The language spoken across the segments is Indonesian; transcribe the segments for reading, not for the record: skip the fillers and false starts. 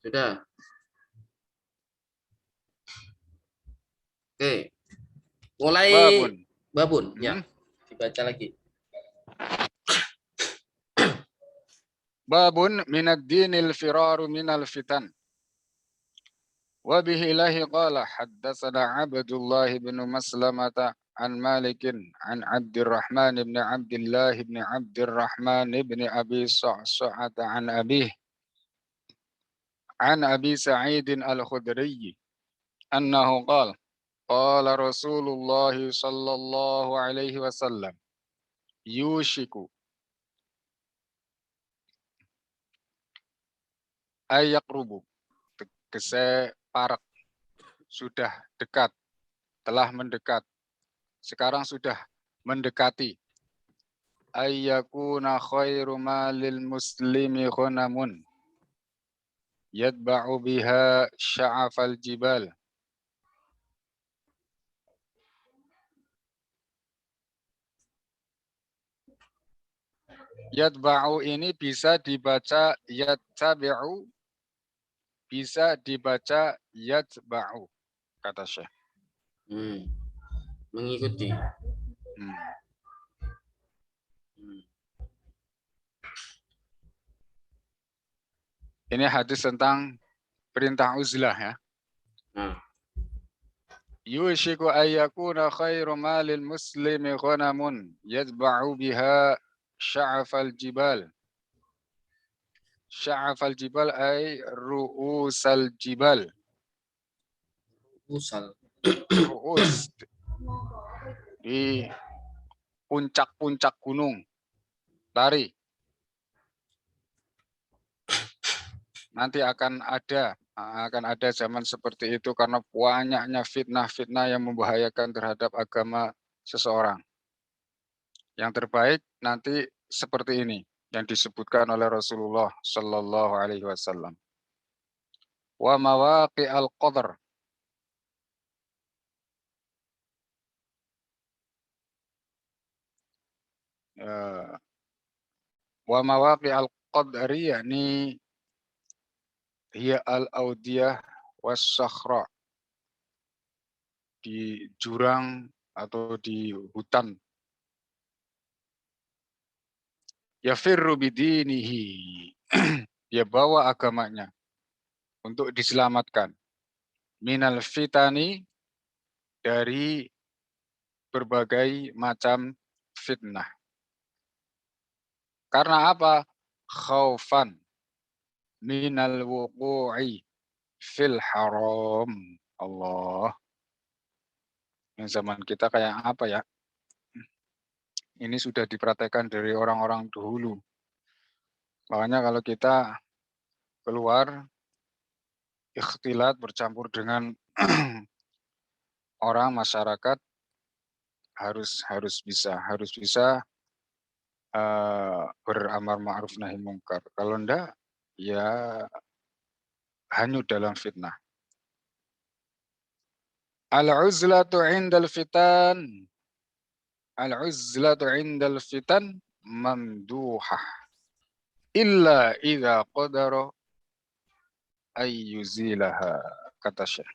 Sudah. Oke. Mulai Babun. babun. Ya. Dibaca lagi. Babun minad dinil firaru minal fitan. Wa bihi ilahi qala haddatsana Abdullah bin Maslamah an Malik an Abdurrahman bin Abdullah bin Abdurrahman bin Abi Sa'sa'ah an Abi Sa'id al-Khudri annahu qala qala Rasulullah sallallahu alaihi wasallam yushiku ayaqrubu tegese parak sudah dekat, telah mendekat, sekarang sudah mendekati. Ayyakuna khairu malil muslimi ghunamun yatba'u biha sya'afal jibal. Yatba'u ini bisa dibaca yattabi'u, bisa dibaca yatba'u, kata Syekh. Mengikuti. Ini hadis tentang perintah uzlah ya. Yushiku ayyakuna khairu malil muslimi ghanamun yatba'u biha sya'afal jibal. Sya'afal jibal ay ru'usal jibal. Ru'us di puncak-puncak gunung. Lari. Nanti akan ada zaman seperti itu karena banyaknya fitnah-fitnah yang membahayakan terhadap agama seseorang. Yang terbaik nanti seperti ini yang disebutkan oleh Rasulullah Sallallahu Alaihi Wasallam. Wa mawaqi al-qadr. Wa mawaqi al-qadri yakni hiya al-audiyah was-sakhra, di jurang atau di hutan. Yafirru bidinihi, dia bawa agamanya untuk diselamatkan. Minal fitani, dari berbagai macam fitnah. Karena apa? Khaufan minal wuqu'i fil haram. Allah. Yang zaman kita kayak apa ya? Ini sudah dipraktekkan dari orang-orang dahulu. Makanya kalau kita keluar, ikhtilat bercampur dengan orang masyarakat, harus bisa beramar ma'ruf nahi mungkar. Kalau enggak, ya hanyut dalam fitnah. Al-uzlatu indal fitan. Al-uzlatu indal fitan mamduhah. Illa idha qadara ayyuzilaha, kata Syekh.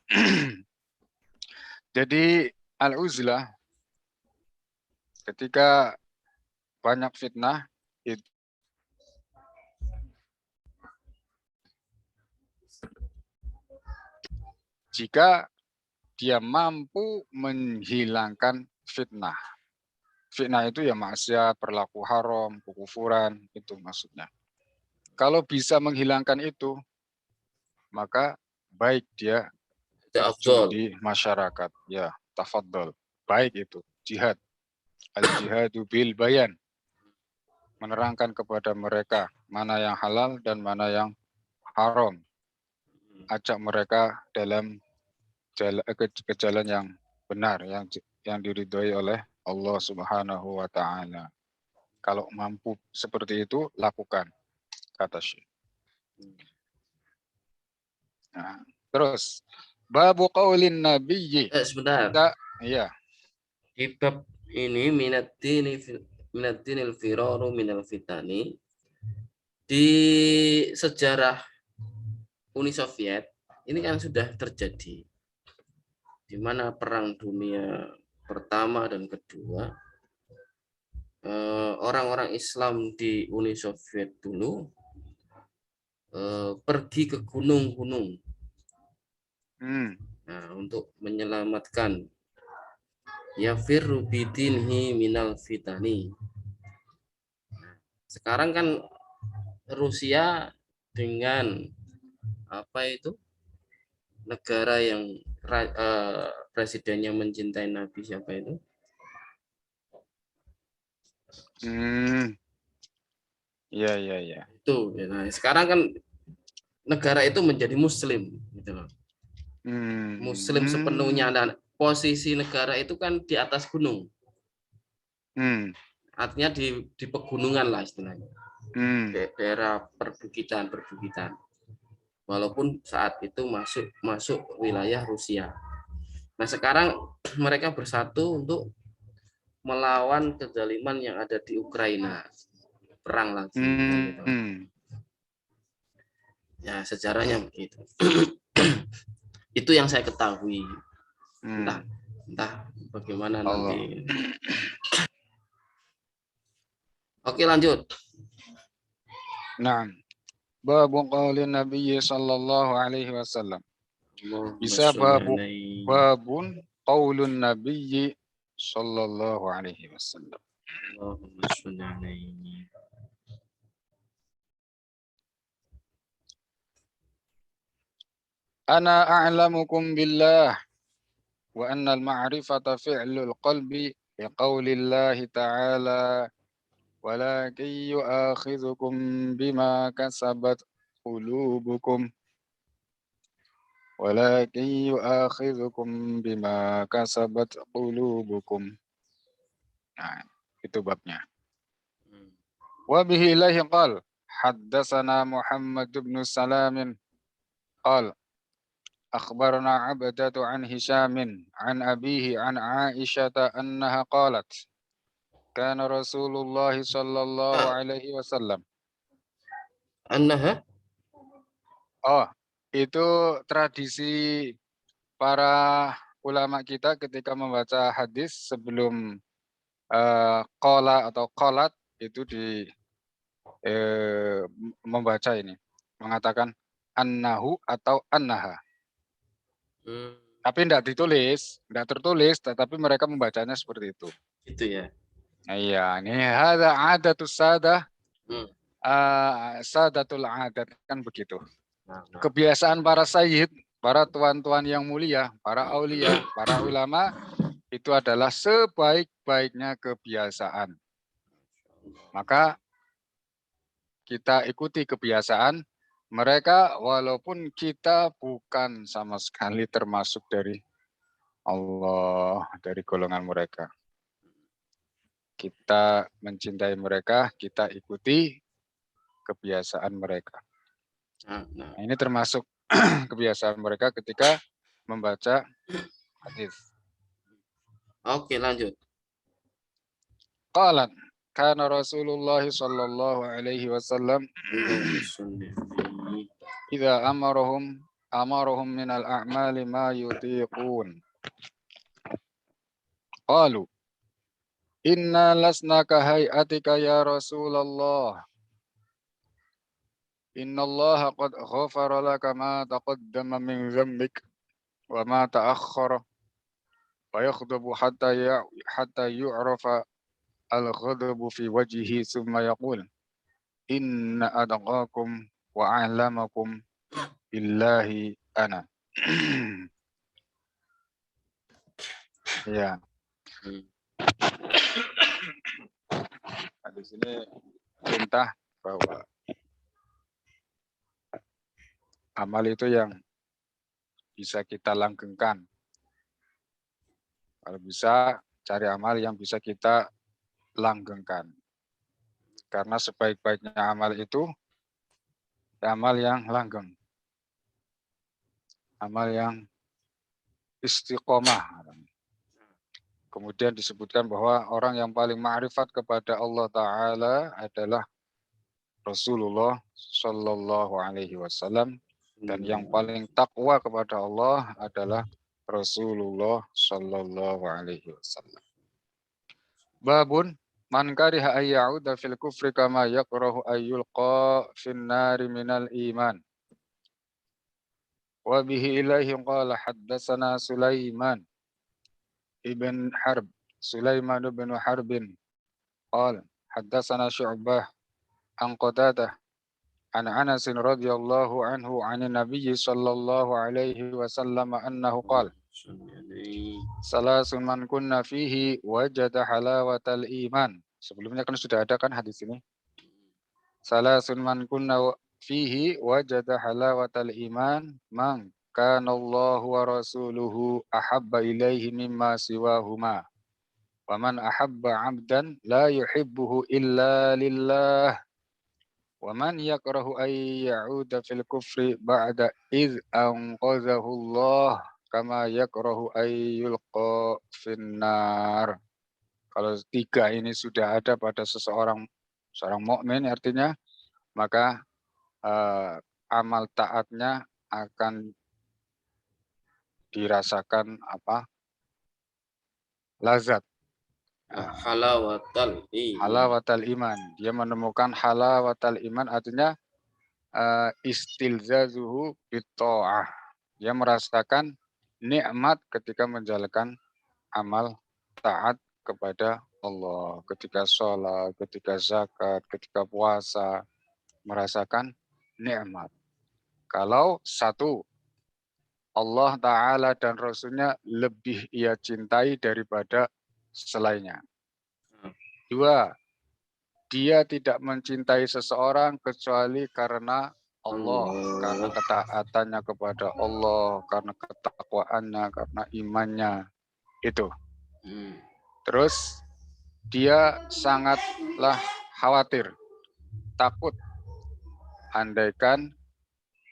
Jadi al-uzlah, ketika banyak fitnah, itu jika dia mampu menghilangkan fitnah. Fitnah itu ya maksiat, berlaku haram, kekufuran, itu maksudnya. Kalau bisa menghilangkan itu, maka baik dia terjun di masyarakat. Ya, tafadhol. Baik itu, jihad. Al-jihadu bil bayan. Menerangkan kepada mereka mana yang halal dan mana yang haram. Ajak mereka dalam ke jalan yang benar, yang diridhoi oleh Allah Subhanahu wa Ta'ala. Kalau mampu seperti itu, lakukan, kata Syekh. Nah, terus babu qaulin nabiyyi. Sebentar. Iya. Di bab ini minatinil firaru minal fitani, di sejarah Uni Soviet ini kan sudah terjadi, di mana Perang Dunia Pertama dan Kedua, orang-orang Islam di Uni Soviet dulu pergi ke gunung-gunung untuk menyelamatkan yafirru bidinhi minal fitani. Sekarang kan Rusia dengan apa itu negara yang presidennya mencintai Nabi, siapa itu? Iya. Itu. Nah, sekarang kan negara itu menjadi Muslim, gitu loh. Muslim sepenuhnya, dan posisi negara itu kan di atas gunung. Artinya di pegunungan lah istilahnya. Daerah perbukitan. Walaupun saat itu masuk wilayah Rusia. Nah, sekarang mereka bersatu untuk melawan kezaliman yang ada di Ukraina. Perang lagi. Gitu. Ya, sejarahnya begitu. Itu yang saya ketahui. Entah bagaimana nanti. Oke, lanjut. Nah, babu qaulin Nabi sallallahu alaihi wasallam. Bisa babun qaulun Nabi sallallahu alaihi wasallam. Allahumma sholli alaihi. Ana a'lamukum billah wa anna al-ma'rifata fi'lul qalbi bi qaulillahi ta'ala walakin yu'akhidhukum bima kasabat qulubukum walakin yu'akhidhukum bima kasabat qulubukum. Nah, itu babnya. Wa bihi ilaihi qal haddatsana Muhammad bin Salam qal akhbarana Abdatu an Hisham an abihi an Aisyah annaha qalat kana Rasulullah sallallahu alaihi wasallam. Annaha? Oh, itu tradisi para ulama kita ketika membaca hadis sebelum qala atau qalat itu membaca ini, mengatakan annahu atau annaha. Tapi tidak tertulis, tetapi mereka membacanya seperti itu. Itu ya. Iya, ini ada adatus sadah, sadatul adat, kan begitu. Kebiasaan para sayyid, para tuan-tuan yang mulia, para aulia, para ulama, itu adalah sebaik-baiknya kebiasaan. Maka kita ikuti kebiasaan mereka walaupun kita bukan sama sekali termasuk dari Allah, dari golongan mereka. Kita mencintai mereka, kita ikuti kebiasaan mereka. Nah, ini termasuk kebiasaan mereka ketika membaca hadis. Oke, lanjut. Qalat kana Rasulullah sallallahu alaihi wasallam idza amarahum min al-a'mali ma yutiqun. Qalu inna lasna ka hay'atika ya Rasulullah. Inna Allah qad ghafara laka ma taqaddama min dhanbik wa ma ta'akhkhara wa yaghdabu hatta yu'rafa al-ghadabu fi wajhihi thumma yaqul inna adqakum wa a'lamakum billahi ana. Ya. Di sini perintah bahwa amal itu yang bisa kita langgengkan. Kalau bisa cari amal yang bisa kita langgengkan. Karena sebaik-baiknya amal itu amal yang langgeng. Amal yang istiqomah. Kemudian disebutkan bahwa orang yang paling ma'rifat kepada Allah Ta'ala adalah Rasulullah Sallallahu Alaihi Wasallam. Dan yang paling takwa kepada Allah adalah Rasulullah Shallallahu Alaihi Wasallam. Babun man kariha ayyauda fil kufri kama yakrahu ayyulqa fin nari minal iman. Wa bihi ilaihi qala haddatsana Sulaiman ibn Harb. Sulaiman ibn Harbin qala haddatsana Syu'bah an Qatadah an Anas radhiyallahu anhu 'an Nabiy sallallahu alaihi wasallam annahu qala salasun man kunna fihi wajada halawatal iman. Sebelumnya kan sudah ada kan hadis ini. Salasun man kunna fihi wajada halawatal iman man kana Allahu wa rasuluhu ahabba ilaihi mimma siwahuma. Wa man ahabba 'abdan la yuhibbuhu illa lillah. Wa man yakrahu ay ya'uda fil kufri ba'da idh anqadhahu Allah kama yakrahu ay yulqa finnar. Kalau tiga ini sudah ada pada seorang mukmin, artinya maka amal taatnya akan dirasakan lazat. Halawatal iman. Halawatal iman. Dia menemukan halawatal iman, artinya istilzazuhu bitta'ah. Dia merasakan nikmat ketika menjalankan amal taat kepada Allah, ketika sholat, ketika zakat, ketika puasa, merasakan nikmat. Kalau satu, Allah Ta'ala dan Rasulnya lebih ia cintai daripada selainnya. Dua, dia tidak mencintai seseorang kecuali karena Allah, karena ketaatannya kepada Allah, karena ketakwaannya, karena imannya. Itu. Terus dia sangatlah khawatir, takut andaikan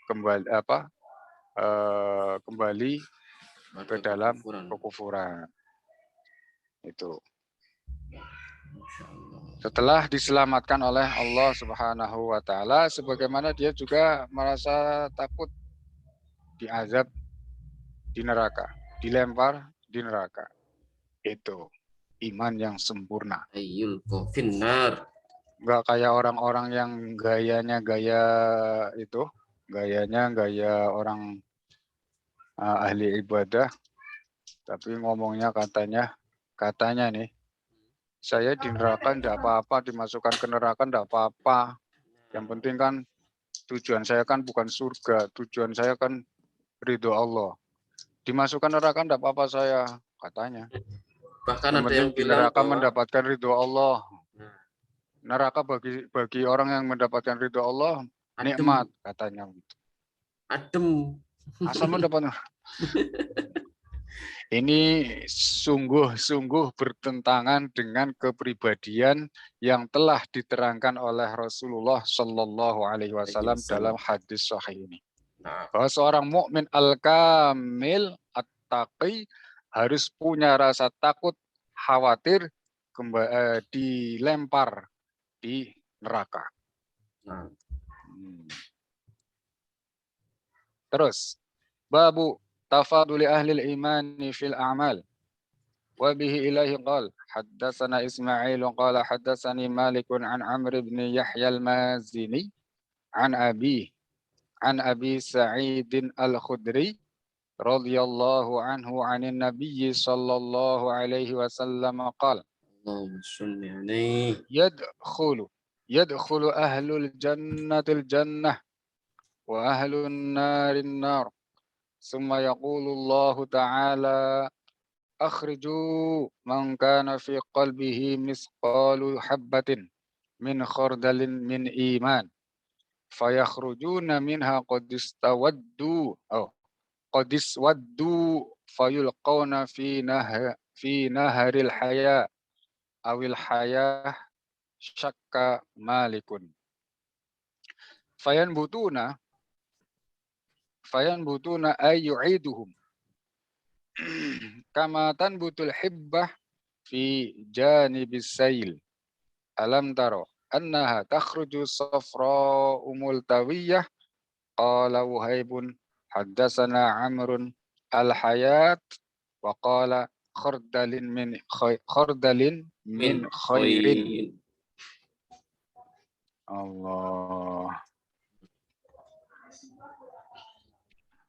kembali ke dalam kekufuran. Itu. Setelah diselamatkan oleh Allah Subhanahu wa taala, sebagaimana dia juga merasa takut diazab di neraka, dilempar di neraka. Itu iman yang sempurna. Ayyul finnar. Enggak kayak orang-orang yang gayanya gaya orang ahli ibadah, tapi ngomongnya katanya nih, saya di neraka enggak apa-apa, dimasukkan ke neraka enggak apa-apa. Yang penting kan tujuan saya kan bukan surga, tujuan saya kan ridho Allah. Dimasukkan neraka enggak apa-apa saya, katanya. Bahkan yang ada penting yang di bilang neraka bahwa mendapatkan ridho Allah. Neraka bagi orang yang mendapatkan ridho Allah nikmat, katanya. Adem. Asal mendapat. Ini sungguh-sungguh bertentangan dengan kepribadian yang telah diterangkan oleh Rasulullah Shallallahu Alaihi Wasallam dalam hadis sahih ini. Bahwa seorang mukmin al-kamil at-taqi harus punya rasa takut, khawatir dilempar di neraka. Terus, babu tafaduli ahli al-imani fil a'mal. Wa bihi ilahi qal haddatsana Ismail qala haddatsani Malik an Amr ibn Yahya al-Mazini an Abi Sa'id al-Khudri radhiyallahu anhu 'anil Nabiy sallallahu alaihi wasallam qala yadkhulu ahlul jannatil jannah wa ahlun narin nar. Summa yaqulullahu ta'ala akhriju man kana fi qalbihi misqalu habbatin min khardalin min iman fayakhrujuna minha qad iswaddu fayulqawna fi naharil haya awil haya syakka malikun fayanbutuna ayyu'iduhum kama tanbutul hibbah fi janibis sayl. Alam taro annaha takhruju safra'u multawiyah qala Wuhaibun haddatsana Amrun al-Hayat wa qala khardalin Min min khairin. khairin. Allah.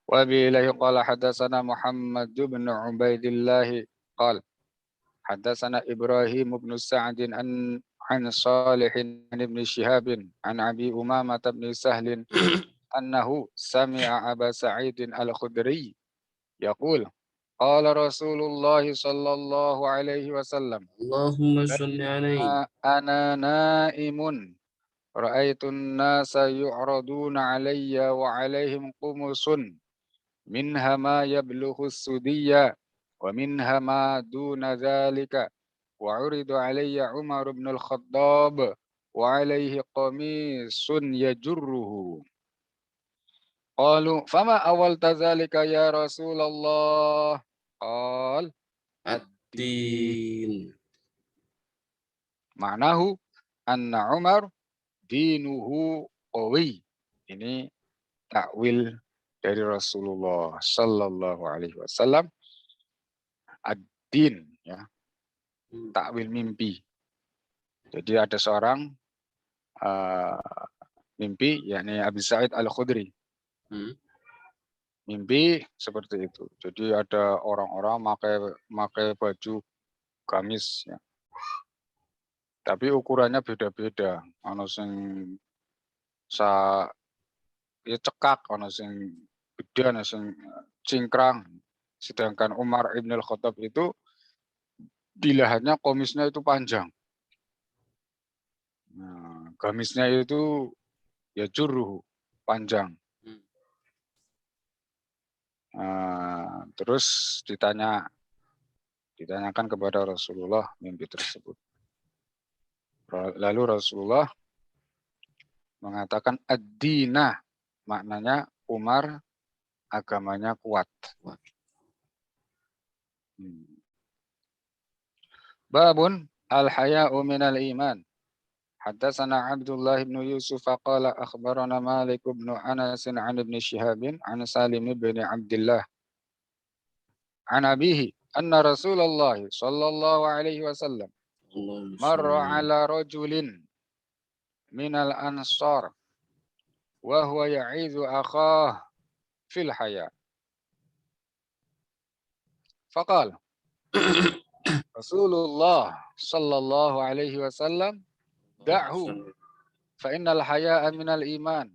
Wa bihi qala haddatsana Muhammad bin Ubaidillah qala حدثنا إبراهيم بن سعد عن صالح عن ابن شهاب عن أبي أمامة بن سهل أنه سمع أبا سعيد الخدري يقول قال رسول الله صلى الله عليه وسلم Allahumma sholli alaihi. بينما أنا نائم رأيت الناس يعرضون علي وعليهم قمص منها ما يبلغ السدي ومنها ما دون ذلك وعرض علي عمر بن الخطاب وعليه قميص يجره قالوا فما أولت ذلك يا رسول الله قال الدين Ad-din. معناه أن عمر دينه قوي. Ini takwil dari Rasulullah Sallallahu Alaihi Wasallam. Ad-din, ya, takwil mimpi. Jadi ada seorang mimpi, yakni Abi Sa'id Al-Khudri. Mimpi seperti itu. Jadi ada orang-orang pakai baju gamis, ya. Tapi ukurannya beda-beda. Ono sing ya cekak, ono sing gede, ono sing cingkrang. Sedangkan Umar Ibn Al-Khattab itu dilihatnya komisnya itu panjang. Nah, gamisnya itu ya juruh, panjang. Terus ditanyakan kepada Rasulullah mimpi tersebut. Lalu Rasulullah mengatakan ad-dina, maknanya Umar agamanya kuat. Babun al-haya'u minal iman. Haddatsana Abdullah bin Yusuf qala akhbarana Malik bin Anas an Ibn Shihab an Salim bin Abdullah an abihi anna Rasulullah sallallahu alaihi wasallam marra ala rajulin minal ansar wa huwa ya'izu akhah fil haya. Faqala Rasulullah sallallahu alaihi wasallam da'hu fa innal haya'a minal iman.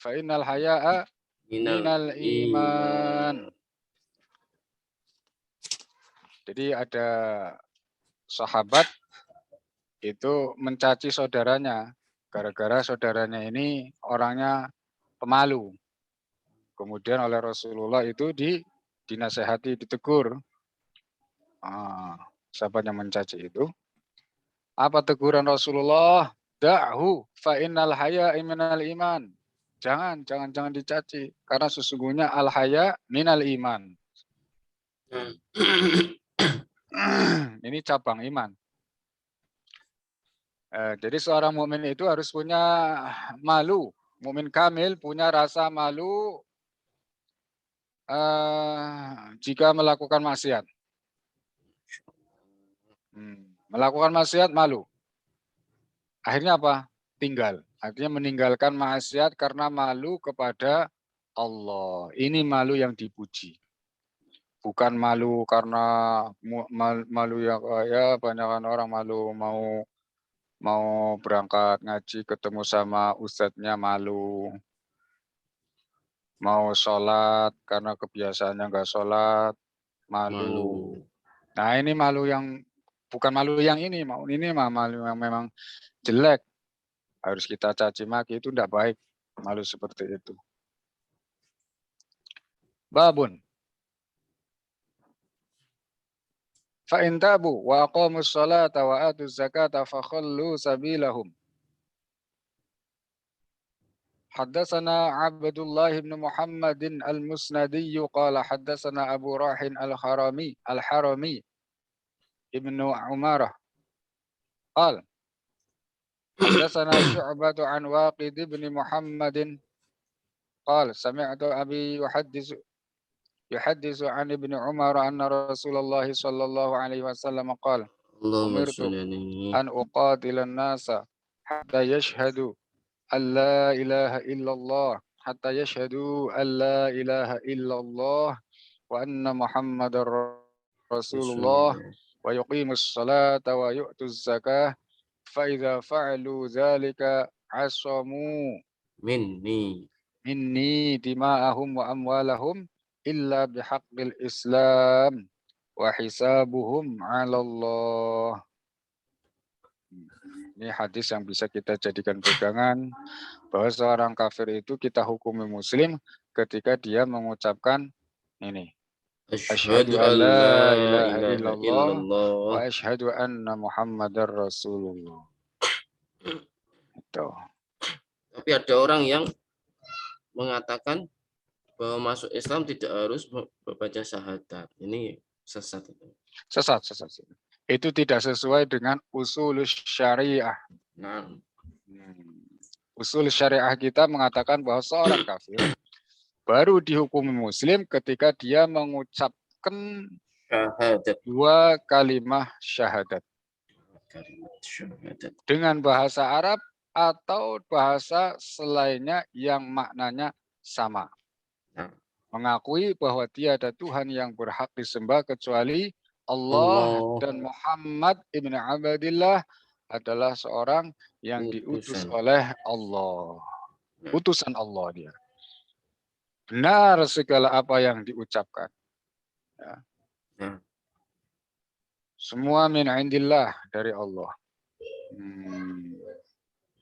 Fa innal haya'a minal iman. Jadi ada sahabat itu mencaci saudaranya gara-gara saudaranya ini orangnya pemalu. Kemudian oleh Rasulullah itu dinasehati, ditegur. Sahabat yang mencaci itu. Apa teguran Rasulullah? Da'hu fa innal haya'a minal iman. Jangan dicaci karena sesungguhnya al haya minal iman. Ini cabang iman. Jadi seorang mukmin itu harus punya malu. Mukmin kamil punya rasa malu jika melakukan maksiat. Melakukan maksiat malu. Akhirnya apa? Tinggal. Artinya meninggalkan maksiat karena malu kepada Allah. Ini malu yang dipuji. Bukan malu karena malu yang ya banyakan orang malu mau berangkat ngaji ketemu sama ustadznya malu. Mau sholat karena kebiasaannya nggak sholat malu. Nah ini malu yang bukan malu yang ini malu yang memang jelek. Harus kita caci maki, itu tidak baik. Malu seperti itu. Babun. Fa in tabu wa aqamus salata wa atuz zakata fa khallu sabilahum. Haddatsana Abdullah bin Muhammadin al-Musnadi qala haddatsana Abu Rahin al-Harami Ibnu Umarah qala Haddatsana Syu'bah an Waqid bin Muhammadin qala sami'tu abi yuhadditsu an Ibnu Umar anna Rasulullah sallallahu alaihi wasallam qala Allahumma umirtu sholli alaihi. an uqatila an-nasa hatta yashhadu an la ilaha illallah hatta yashhadu an la ilaha illallah wa anna Muhammadar Rasulullah wa yuqimus salata wa yu'tuz zakah fa idza fa'alu dzalika asamu Minni. minni dima'ahum wa amwalahum illa bihaqqil Islam wa hisabuhum 'ala Allah. Ini hadis yang bisa kita jadikan pegangan bahwa seorang kafir itu kita hukumi muslim ketika dia mengucapkan ini. Asyhadu Asyhadu an an la la ilaha ilaha illallah wa illallah. asyhadu anna Muhammadar Rasulullah. Itu. Tapi ada orang yang mengatakan bahwa masuk Islam tidak harus membaca syahadat. Ini sesat. Sesat. Itu tidak sesuai dengan usul syariah. Nah, Usul syariah kita mengatakan bahwa seorang kafir baru dihukumi muslim ketika dia mengucapkan syahadat. 2 kalimat syahadat Kalimat syahadat. dengan bahasa Arab atau bahasa selainnya yang maknanya sama. Nah, Mengakui bahwa tiada Tuhan yang berhak disembah kecuali Allah Allah dan Muhammad ibn Abdillah adalah seorang yang diutus utusan. oleh Allah. Utusan Allah dia. Benar segala apa yang diucapkan. Ya. Nah, Semua min indillah dari Allah.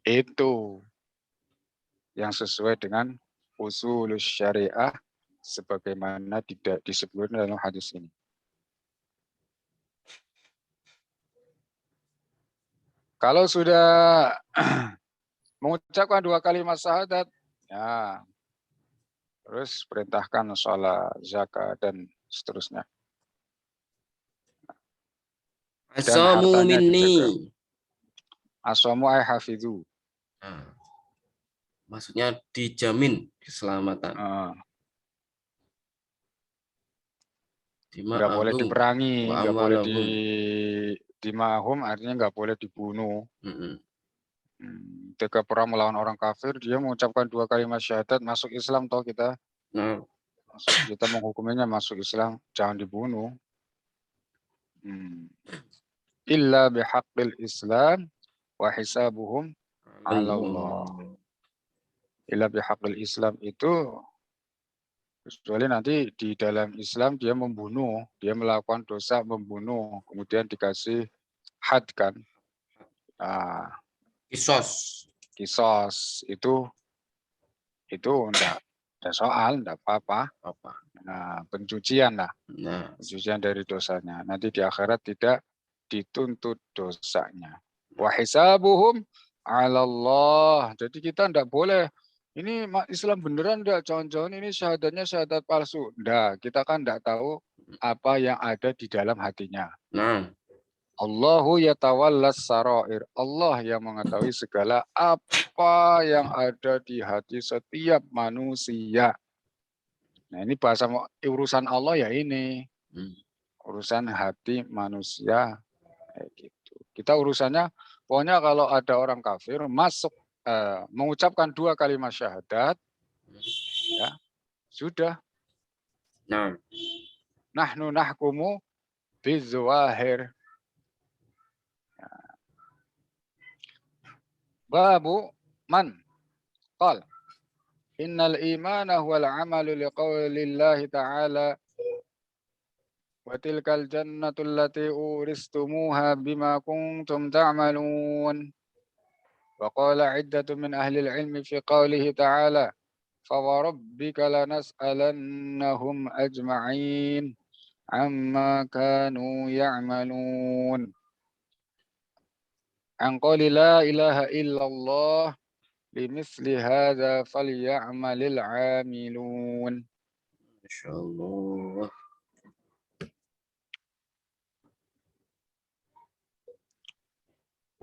Itu yang sesuai dengan usul syariah sebagaimana tidak disebutkan dalam hadis ini. Kalau sudah mengucapkan 2 kalimat syahadat, ya, terus perintahkan sholat, zakat, dan seterusnya. Dan asamu hartanya dijaga. minni. Asamu ay hafidhu. Nah, maksudnya dijamin keselamatan. Nggak boleh Dima'ahum diperangi, wa nggak boleh amwalahum. dimahum, artinya nggak boleh dibunuh. Mm-mm. Ketika perang melawan orang kafir, dia mengucapkan 2 kalimat syahadat, masuk Islam toh kita. Nah, Kita menghukuminya masuk Islam, jangan dibunuh. Illa bihaqqil Islam wa hisabuhum 'ala Allah. Illa bihaqqil Islam itu kecuali nanti di dalam Islam dia membunuh, dia melakukan dosa membunuh, kemudian dikasih had kan. Nah, kisos itu enggak ada soal, enggak apa-apa. Nah, pencucian lah. Nah, Pencucian dari dosanya. Nanti di akhirat tidak dituntut dosanya. Wa hisabuhum 'ala Allah. Jadi kita enggak boleh ini Islam beneran enggak? Jangan-jangan ini syahadatnya syahadat palsu. Enggak, kita kan enggak tahu apa yang ada di dalam hatinya. nah, Allahu yatawallas sarair. Allah yang mengetahui segala apa yang ada di hati setiap manusia. Nah, ini bahasa urusan Allah ya ini. Urusan hati manusia kayak gitu. Kita urusannya pokoknya kalau ada orang kafir masuk mengucapkan 2 kalimat syahadat ya sudah. nah. Nahnu nahkumu bizawahir. Babu man qal innal imana huwal amalu liqaulillahi ta'ala wa tilkal jannatu allati uristumuha bima kuntum ta'malun wa qala iddatu min ahli al-ilmi fi qawlihi ta'ala فَوَرَبِّكَ لَنَسْأَلَنَّهُمْ أَجْمَعِينَ عَمَّا كَانُوا يَعْمَلُونَ عَنْ قَوْلِ لَا إِلَهَ إِلَّا اللَّهِ لِمِثْلِ هَذَا فَلْيَعْمَلِ الْعَامِلُونَ. Masya Allah.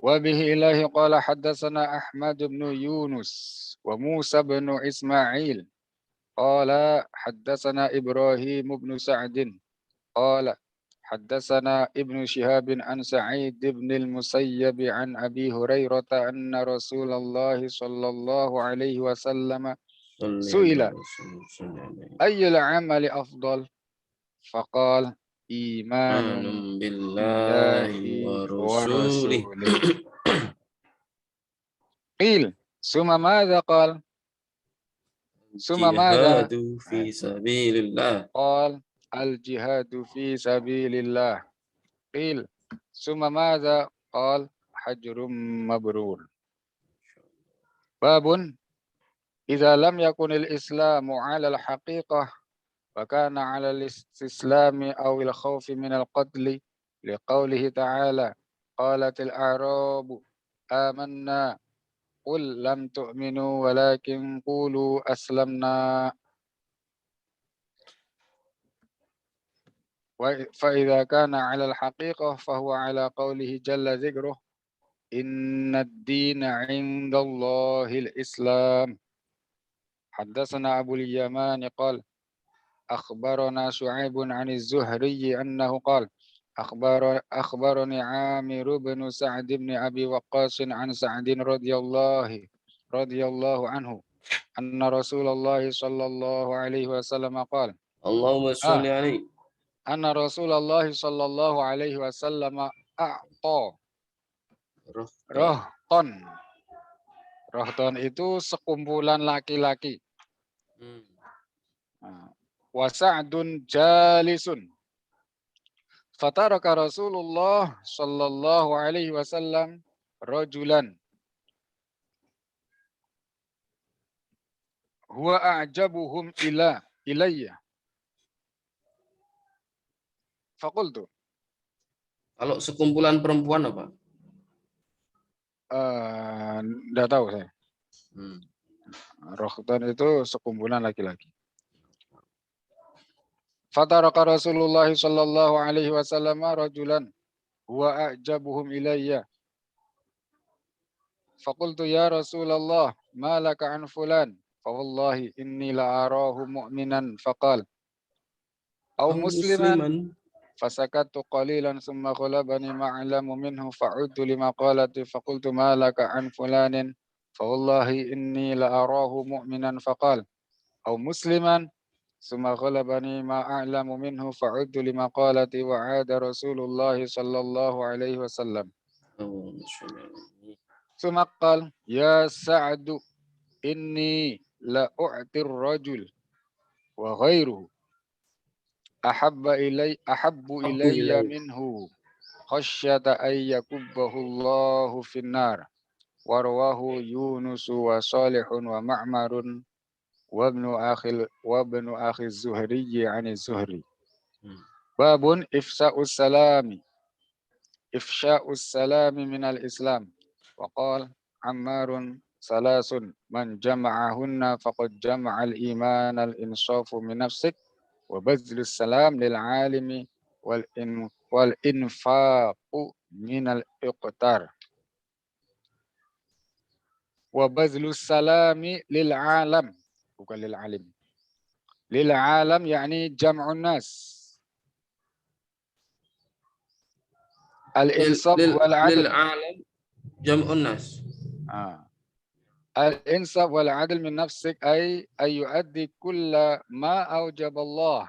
وبه إليه قال حدثنا أحمد بن يونس وموسى بن إسماعيل قال حدثنا إبراهيم بن سعد قال حدثنا ابن شهاب عن سعيد بن المسيب عن أبي هريرة أن رسول الله صلى الله عليه وسلم سئل أي العمل أفضل فقال إيمان آمن بالله بالله ورسوله ورسوله قيل ثم ماذا قال ثم ماذا جهاد في سبيل الله قال الجهاد في سبيل الله قيل ثم ماذا قال حجر مبرور باب إذا لم يكن الإسلام على الحقيقة وكان على الاستسلام أو الخوف من القتل لقوله تعالى قالت الأعراب آمنا قل لم تؤمنوا ولكن قولوا أسلمنا فإذا كان على الحقيقة فهو على قوله جل ذكره إن الدين عند الله الإسلام حدثنا أبو اليمان قال أخبرنا شعيب عن الزهري أنه قال أخبرني عامر بن سعد بن أبي وقاص عن سعد رضي الله عنه أن رسول الله صلى الله عليه وسلم قال اللهم صل عليه أن رسول الله صلى الله عليه وسلم أعطى rohton. Rohton itu sekumpulan laki-laki. Wasa'dun jalisun. Fataraka Rasulullah sallallahu alaihi wasallam rajulan. Huwa a'jabuhum ilayya. Faqultu. Kalau sekumpulan perempuan apa? Enggak tahu saya. Rohton itu sekumpulan laki-laki. Fataraka Rasulullah sallallahu alaihi wasallam rajulan huwa a'jabuhum ilayya. Faqultu ya Rasulullah ma laka an fulan fa wallahi inni la arahu mu'minan faqal aw musliman fasakattu qalilan thumma ghalabani ma'lamu minhu fa'udtu lima qalati faqultu ma laka an fulanin fa wallahi inni la arahu mu'minan faqal aw musliman ثم غلبني ما أعلم منه فعدت لمقالتي وعاد رسول الله صلى الله عليه وسلم ثم قال يا سعد إني لأعطي الرجل وغيره أحب إلي منه خشية أن يكبه الله في النار ورواه يونس وصالح ومعمر وابن أخي الزهري عن الزهري باب إفشاء السلام من الإسلام وقال عمار ثلاث من جمعهن فقد جمع الإيمان الإنصاف من نفسك وبذل السلام للعالم والإنفاق من الإقتار وبذل السلام للعالم bukan lil alim. Lil alam yakni jam'un nas. Al-insaf wal adl. Lil alam jam'un nas. Al-insaf wal adl min nafsik ay yuaddi kulla ma awjaba Allah.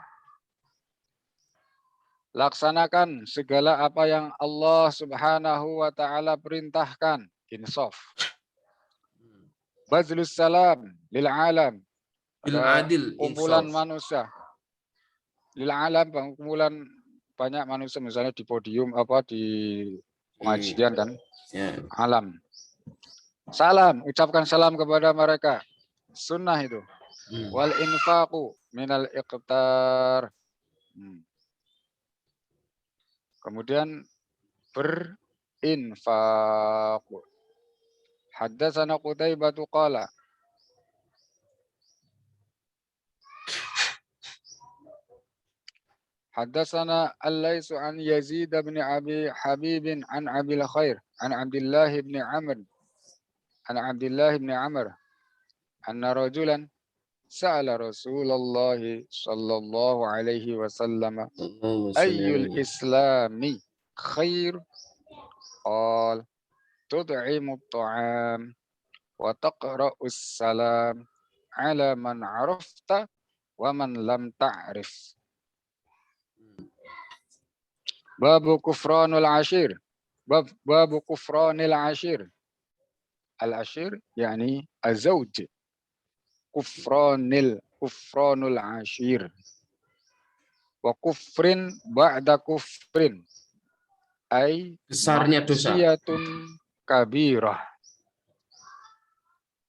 Laksanakan segala apa yang Allah Subhanahu wa taala perintahkan, insaf. Bazlus salam lil alam. Kumpulan manusia lil alam, kumpulan banyak manusia misalnya di podium di pengajian kan alam, salam, ucapkan salam kepada mereka, sunnah itu. Wal infaqu minal iqtar, kemudian berinfaq. Haddatsana Qutaibah qala Haddatsana Al-Laits an Yazid bin Abi Habib an Abil Khair an Abdullah bin Amr anna rajulan sa'ala Rasulullah sallallahu alaihi wasallam Allahumma sholli ayyul alaihi. islami khair qal tud'imu at-ta'am wa taqra'u as-salam ala man 'arafta wa man lam ta'rif. Babu kufranul ashir. Babu kufranil ashir. Al-ashir yani az-zawj. Kufranul ashir. Wa kufrin ba'da kufrin. Ay Besarnya dosa. maksiyatun kabirah.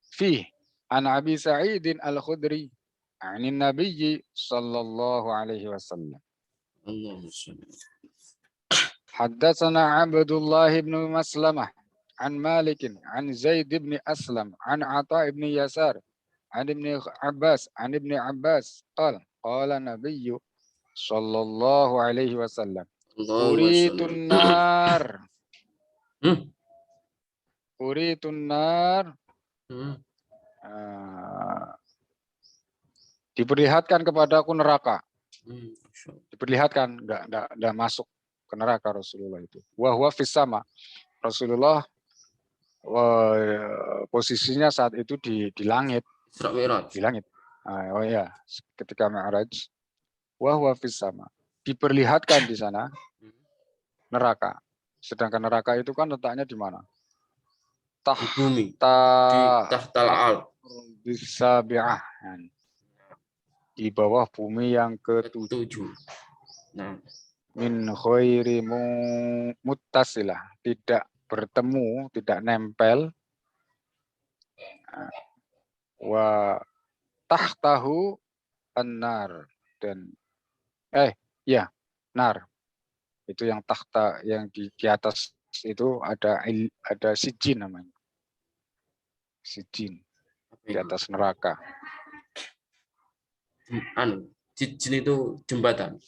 Fih an Abi Sa'idin al-Khudri anin Nabiyyi sallallahu alaihi wasallam. Allahumma sholli. Haddatsana Abdullah ibn Maslamah an Malik an Zaid ibn Aslam an Ata ibn Yasar an ibn Abbas qala Nabiyyu sallallahu alaihi wasallam Allahumma sholli. uritun nar diperlihatkan kepadaku neraka. Diperlihatkan enggak masuk ke neraka Rasulullah itu. Wa huwa fis sama. Rasulullah posisinya saat itu di langit. Isra Mi'raj. Di langit. Oh ya, ketika Mi'raj. Wa huwa fis sama. Diperlihatkan di sana neraka. Sedangkan neraka itu kan letaknya di mana? Di bumi. Di tahtal al. Bisabi'ah. Di bawah bumi yang ke-7. Nah, Min khairi muttasilah, tidak bertemu, tidak nempel. Wa tahtahu an-nar, dan nar. Itu yang tahta, yang di atas itu ada sijin namanya. Sijin di atas neraka. Sijin itu jembatan.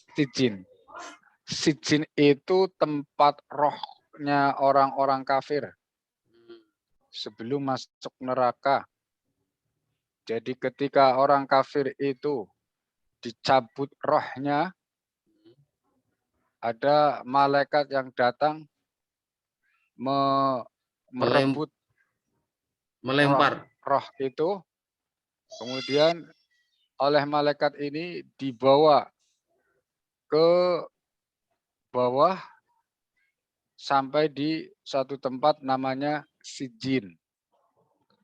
Sijin itu tempat rohnya orang-orang kafir sebelum masuk neraka. Jadi ketika orang kafir itu dicabut rohnya, ada malaikat yang datang merebut melempar roh itu, kemudian oleh malaikat ini dibawa ke bawah sampai di satu tempat namanya Sijin,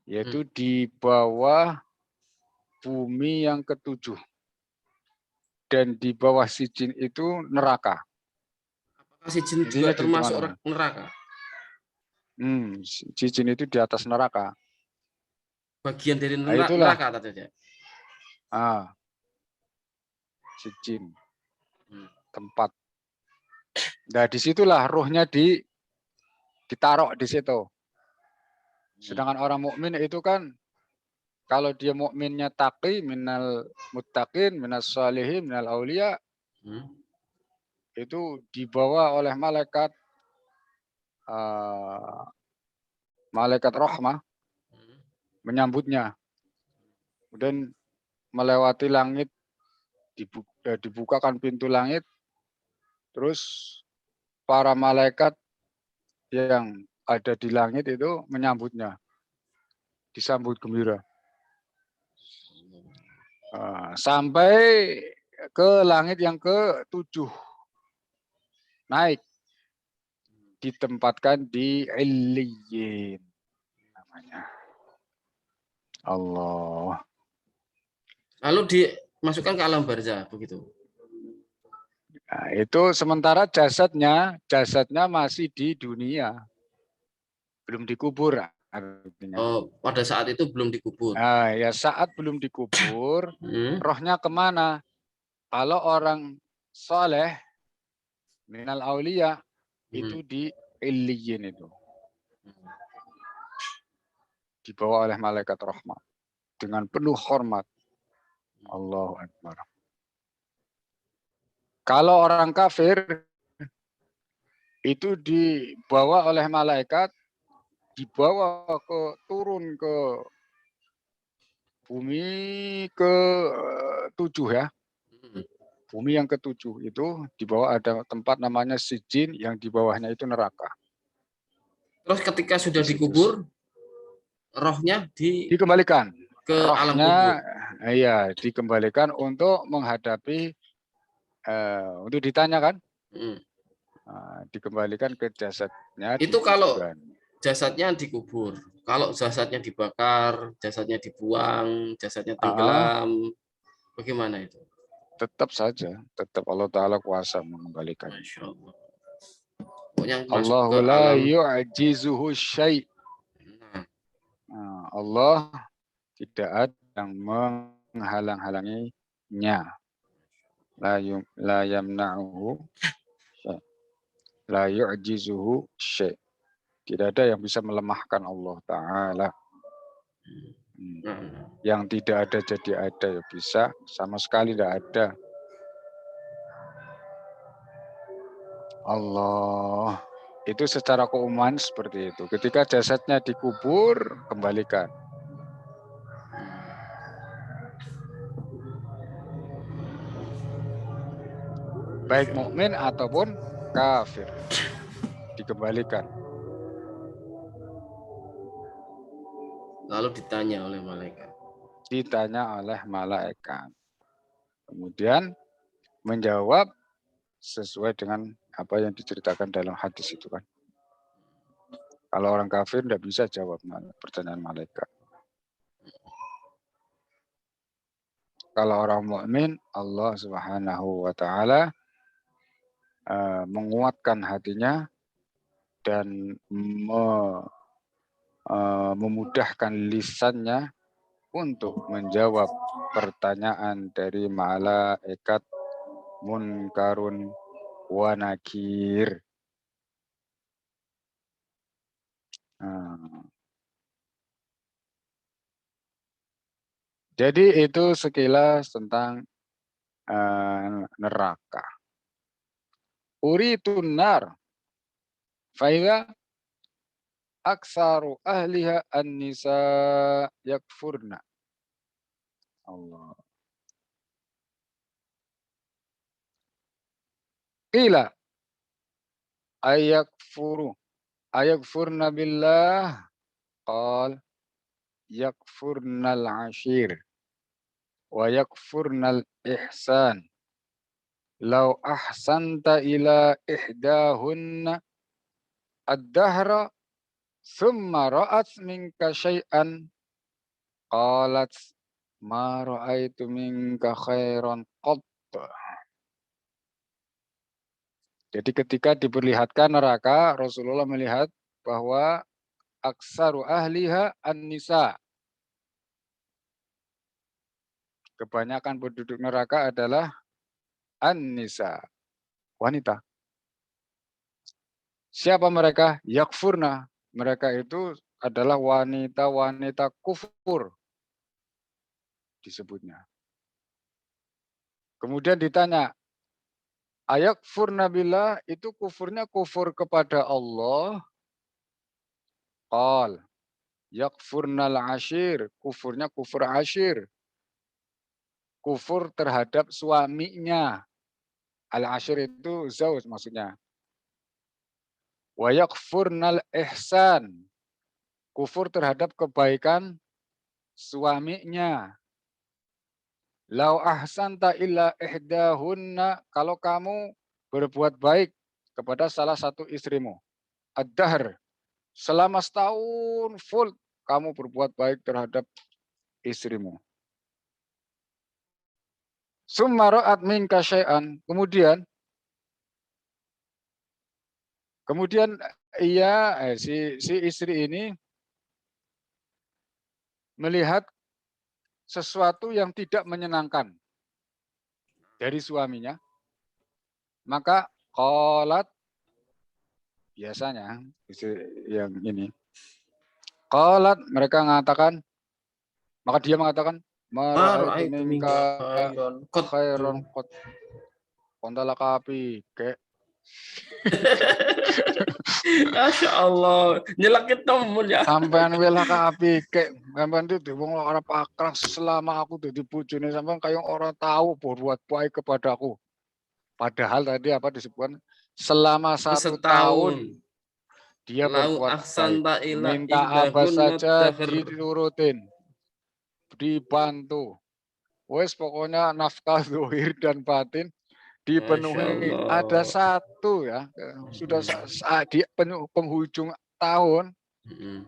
yaitu di bawah bumi yang ke-7, dan di bawah Sijin itu neraka. Apakah Sijin juga termasuk neraka? Sijin itu di atas neraka. Bagian dari neraka tadi. Sijin, tempat. Nah, disitulah ruhnya ditaruh di situ. Sedangkan orang mukmin itu kan, kalau dia mukminnya taqi, minal muttaqin, minas shalihin, minal aulia, itu dibawa oleh malaikat rahmah menyambutnya. Kemudian melewati langit, dibukakan pintu langit, terus para malaikat yang ada di langit itu menyambutnya, disambut gembira. Sampai ke langit yang ke-7, naik, ditempatkan di Illiyin namanya. Allah. Lalu dimasukkan ke alam barzah begitu. Nah, itu sementara jasadnya masih di dunia, belum dikubur artinya. Oh, pada saat itu belum dikubur. Nah, ya saat belum dikubur, rohnya kemana? Kalau orang soleh, minal aulia, itu di Illiyin itu. Dibawa oleh malaikat rahmat dengan penuh hormat. Allahu Akbar. Kalau orang kafir itu dibawa oleh malaikat, dibawa turun ke bumi ke-7 ya. Bumi yang ke-7 itu di bawah ada tempat namanya Sijin, yang di bawahnya itu neraka. Terus ketika sudah Di situ dikubur, rohnya dikembalikan. ke alam kubur. Rohnya iya dikembalikan untuk menghadapi untuk ditanya kan. Dikembalikan ke jasadnya di Itu kalau kuburan. jasadnya dikubur. Kalau jasadnya dibakar, jasadnya dibuang, jasadnya tenggelam, bagaimana itu? Tetap saja, tetap Allah Ta'ala kuasa mengembalikan. Masya Allah. Pokoknya masuk Allahu ke la alam. yu'jizuhu syai'. Allah tidak ada yang menghalang-halanginya. La yamna'uhu syai'. La yu'jizuhu syai'. Tidak ada yang bisa melemahkan Allah Ta'ala. Yang tidak ada jadi ada ya bisa, sama sekali tidak ada. Allah itu secara keumuman seperti itu. Ketika jasadnya dikubur, kembalikan. Baik mukmin ataupun kafir, dikembalikan. Lalu ditanya oleh malaikat. Ditanya oleh malaikat. Kemudian menjawab sesuai dengan apa yang diceritakan dalam hadis itu kan. Kalau orang kafir tidak bisa jawab pertanyaan malaikat. Kalau orang mukmin, Allah Subhanahu wa Ta'ala menguatkan hatinya dan memudahkan lisannya untuk menjawab pertanyaan dari malaikat Munkarun wa Nakir. Jadi itu sekilas tentang neraka. Uritun nar faida aksaru ahliha an-nisa yakfurna. Allah. Qila ayakfurna billah qal yakfurnal ashir wa yakfurnal ihsan. Lau ahsanta ila ihdahunna ad-dahra thumma ra'at minka syai'an qalat ma ra'aitu minka khairan qat. Jadi ketika diperlihatkan neraka, Rasulullah melihat bahwa aksaru ahliha an-nisa. Kebanyakan penduduk neraka adalah an-nisa, wanita. Siapa mereka? Yakfurna. Mereka itu adalah wanita-wanita kufur disebutnya. Kemudian ditanya, ayakfurna billah itu kufurnya kufur kepada Allah. Qal yakfurnal ashir, kufurnya kufur ashir. Kufur terhadap suaminya. Al-ashir itu zauj maksudnya. Wa yakfurnal ihsan, kufur terhadap kebaikan suaminya. Lau ahsanta illa ihdahunna, kalau kamu berbuat baik kepada salah satu istrimu. Ad-dahr, selama setahun full kamu berbuat baik terhadap istrimu. Summa ra'at minka syai'an, kemudian si istri ini melihat sesuatu yang tidak menyenangkan dari suaminya, maka qalat, biasanya yang ini, qalat, mereka mengatakan, maka dia mengatakan, ma ra'aitu minka khairan qat. kontala kapi kek. Masya Allah, nyelakit temen ya. Sampean wela kapi kek, sampean itu wong ora pakrang selama aku dadi bojone sampean kaya ora tahu berbuat baik kepadaku. Padahal tadi apa disebutkan selama 1 Setahun. tahun dia Lau berbuat baik. ahsanta ila Minta apa ihdahunna saja dahr. diturutin, dibantu. Wes pokoknya nafkah zahir dan batin Masya dipenuhi. Ada Allah. satu ya, sudah di penghujung tahun, Mm-mm.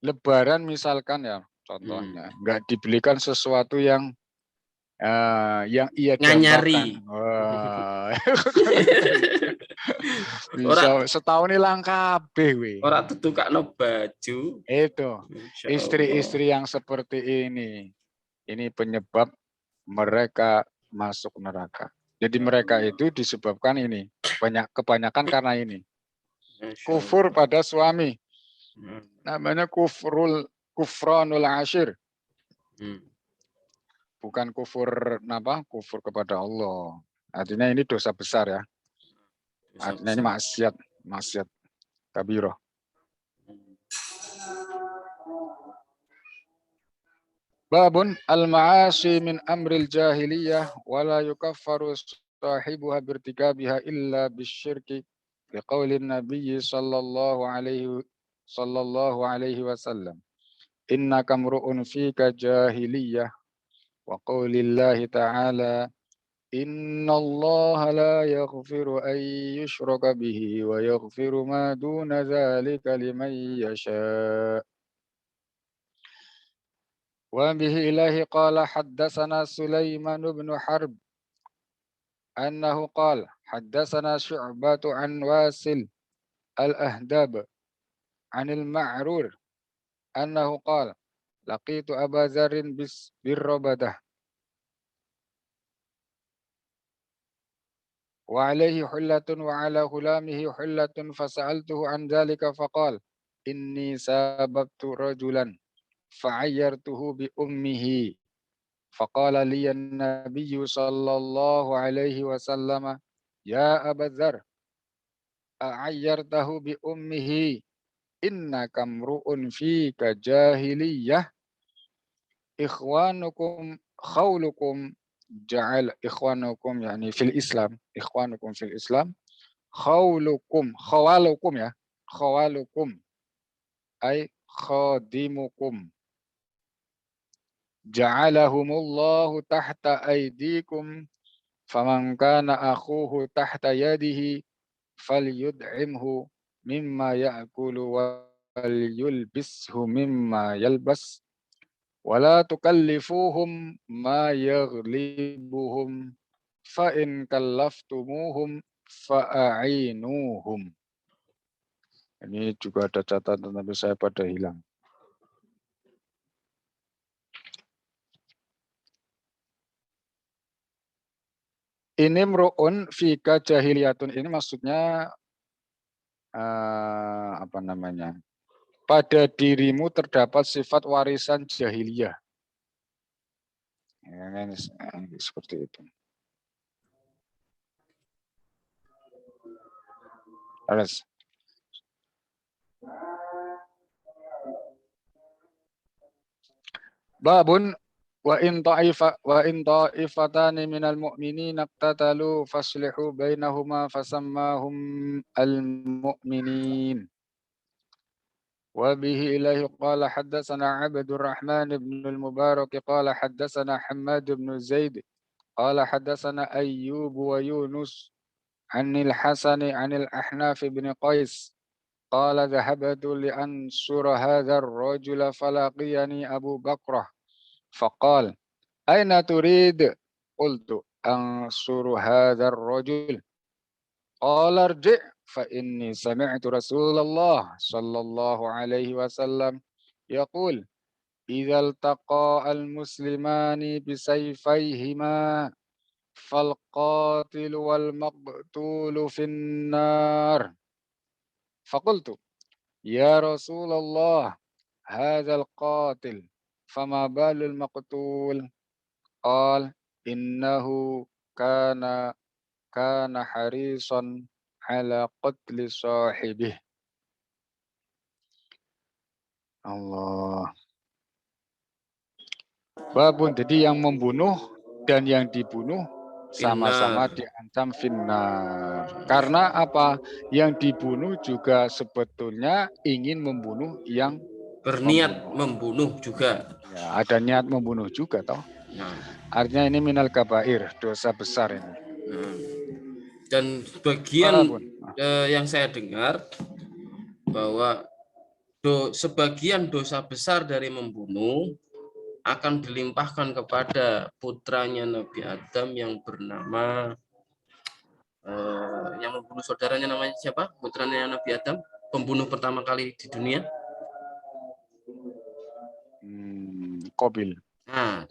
Lebaran misalkan ya, Mm. contohnya nggak dibelikan sesuatu yang ia Nganyari. dambakan. Wah. Ora Bisa setahun hilang kabeh we. ora tutukakno baju. Itu Masya Allah. istri-istri yang seperti ini penyebab mereka masuk neraka. Jadi mereka itu disebabkan ini kebanyakan karena ini Masya kufur Allah. pada suami, Hmm. namanya kufranul ashir, Hmm. bukan kufur kepada Allah. Artinya ini dosa besar ya. Dosa Artinya ini besar. maksiat kabirah. Babun al-ma'asi min amril jahiliyah wala yukaffaru sahibuha birtikabiha illa bisyirki liqaulin nabiyyi sallallahu alaihi wasallam innaka mru'un fika jahiliyah wa qaulillahi ta'ala innallaha la yaghfiru an yushraka bihi wa yaghfiru ma duna dzalika liman yasha'. وبه إليه قال حدثنا سليمان بن حرب أنه قال حدثنا شعبة عن واسل الأهداب عن المعرور أنه قال لقيت أبا ذر بالربدة وعليه حلة وعلى غلامه حلة فسألته عن ذلك فقال إني ساببت رجلا فعيرته بأمه فقال لي النبي صلى الله عليه وسلم يا أبا ذر أعيرته بأمه إنك امرؤ فيك جاهلية إخوانكم خولكم جعل إخوانكم يعني في الإسلام إخوانكم في الإسلام خوالكم يا خوالكم أي خادمكم جعلهم الله تحت أيديكم فمن كان أخوه تحت يده فليدعمه مما يأكل وليلبسه مما يلبس ولا تكلفوهم ما يغلبهم فإن كلفتموهم فأعينوهم. Ini juga ada catatan tapi saya pada hilang. Ini mru'un fika jahiliyatun, ini maksudnya apa namanya? Pada dirimu terdapat sifat warisan jahiliyah. Ya, seperti itu. Terus. Babun wa in ta'ifatani minal mu'minina iqtatalu faslihu bainahuma fasammahum al-mu'minin. Wa bihi ilaihi qala haddatsana Abdur Rahman ibn al-Mubarak qala haddatsana Hammad ibn Zaid qala haddatsana Ayyub wa Yunus anil Hasan anil Ahnaf ibn Qais qala dhahabtu li ansura hadha ar-rajula falaqiyani Abu Bakrah faqala aina turid qultu ansuru hadha ar-rajul qala irji' fa inni sami'tu Rasulullah sallallahu alaihi wasallam yaqul idza iltaqa al-muslimani bisayfayhima fal qatil wal maqtul fin nar faqultu ya Rasulullah hadha al-qatil fama balul maqtul qal innahu kana kana harisan ala qatli sahibih. Allah. Babun, jadi yang membunuh dan yang dibunuh sama-sama Finnar. diancam finnar. Karena apa? Yang dibunuh juga sebetulnya ingin membunuh yang Berniat membunuh. membunuh juga. Ya, ada niat membunuh juga toh. Nah, Artinya ini minal kabair, dosa besar ini. nah. Dan sebagian Babun. yang saya dengar bahwa sebagian dosa besar dari membunuh akan dilimpahkan kepada putranya Nabi Adam yang bernama yang membunuh saudaranya, namanya siapa? Putranya Nabi Adam, pembunuh pertama kali di dunia. Qabil. Nah,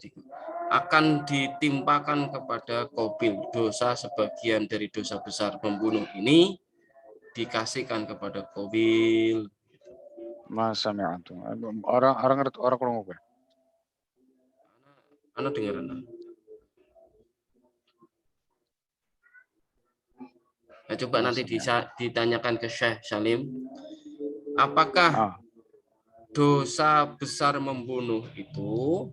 akan ditimpakan kepada Qabil. Dosa sebagian dari dosa besar membunuh ini dikasihkan kepada Qabil. Masa itu. Orang ngerti orang kurang apa? Ana dengar Ana. Nah, coba nanti ditanyakan ke Syekh Salim, apakah dosa besar membunuh itu,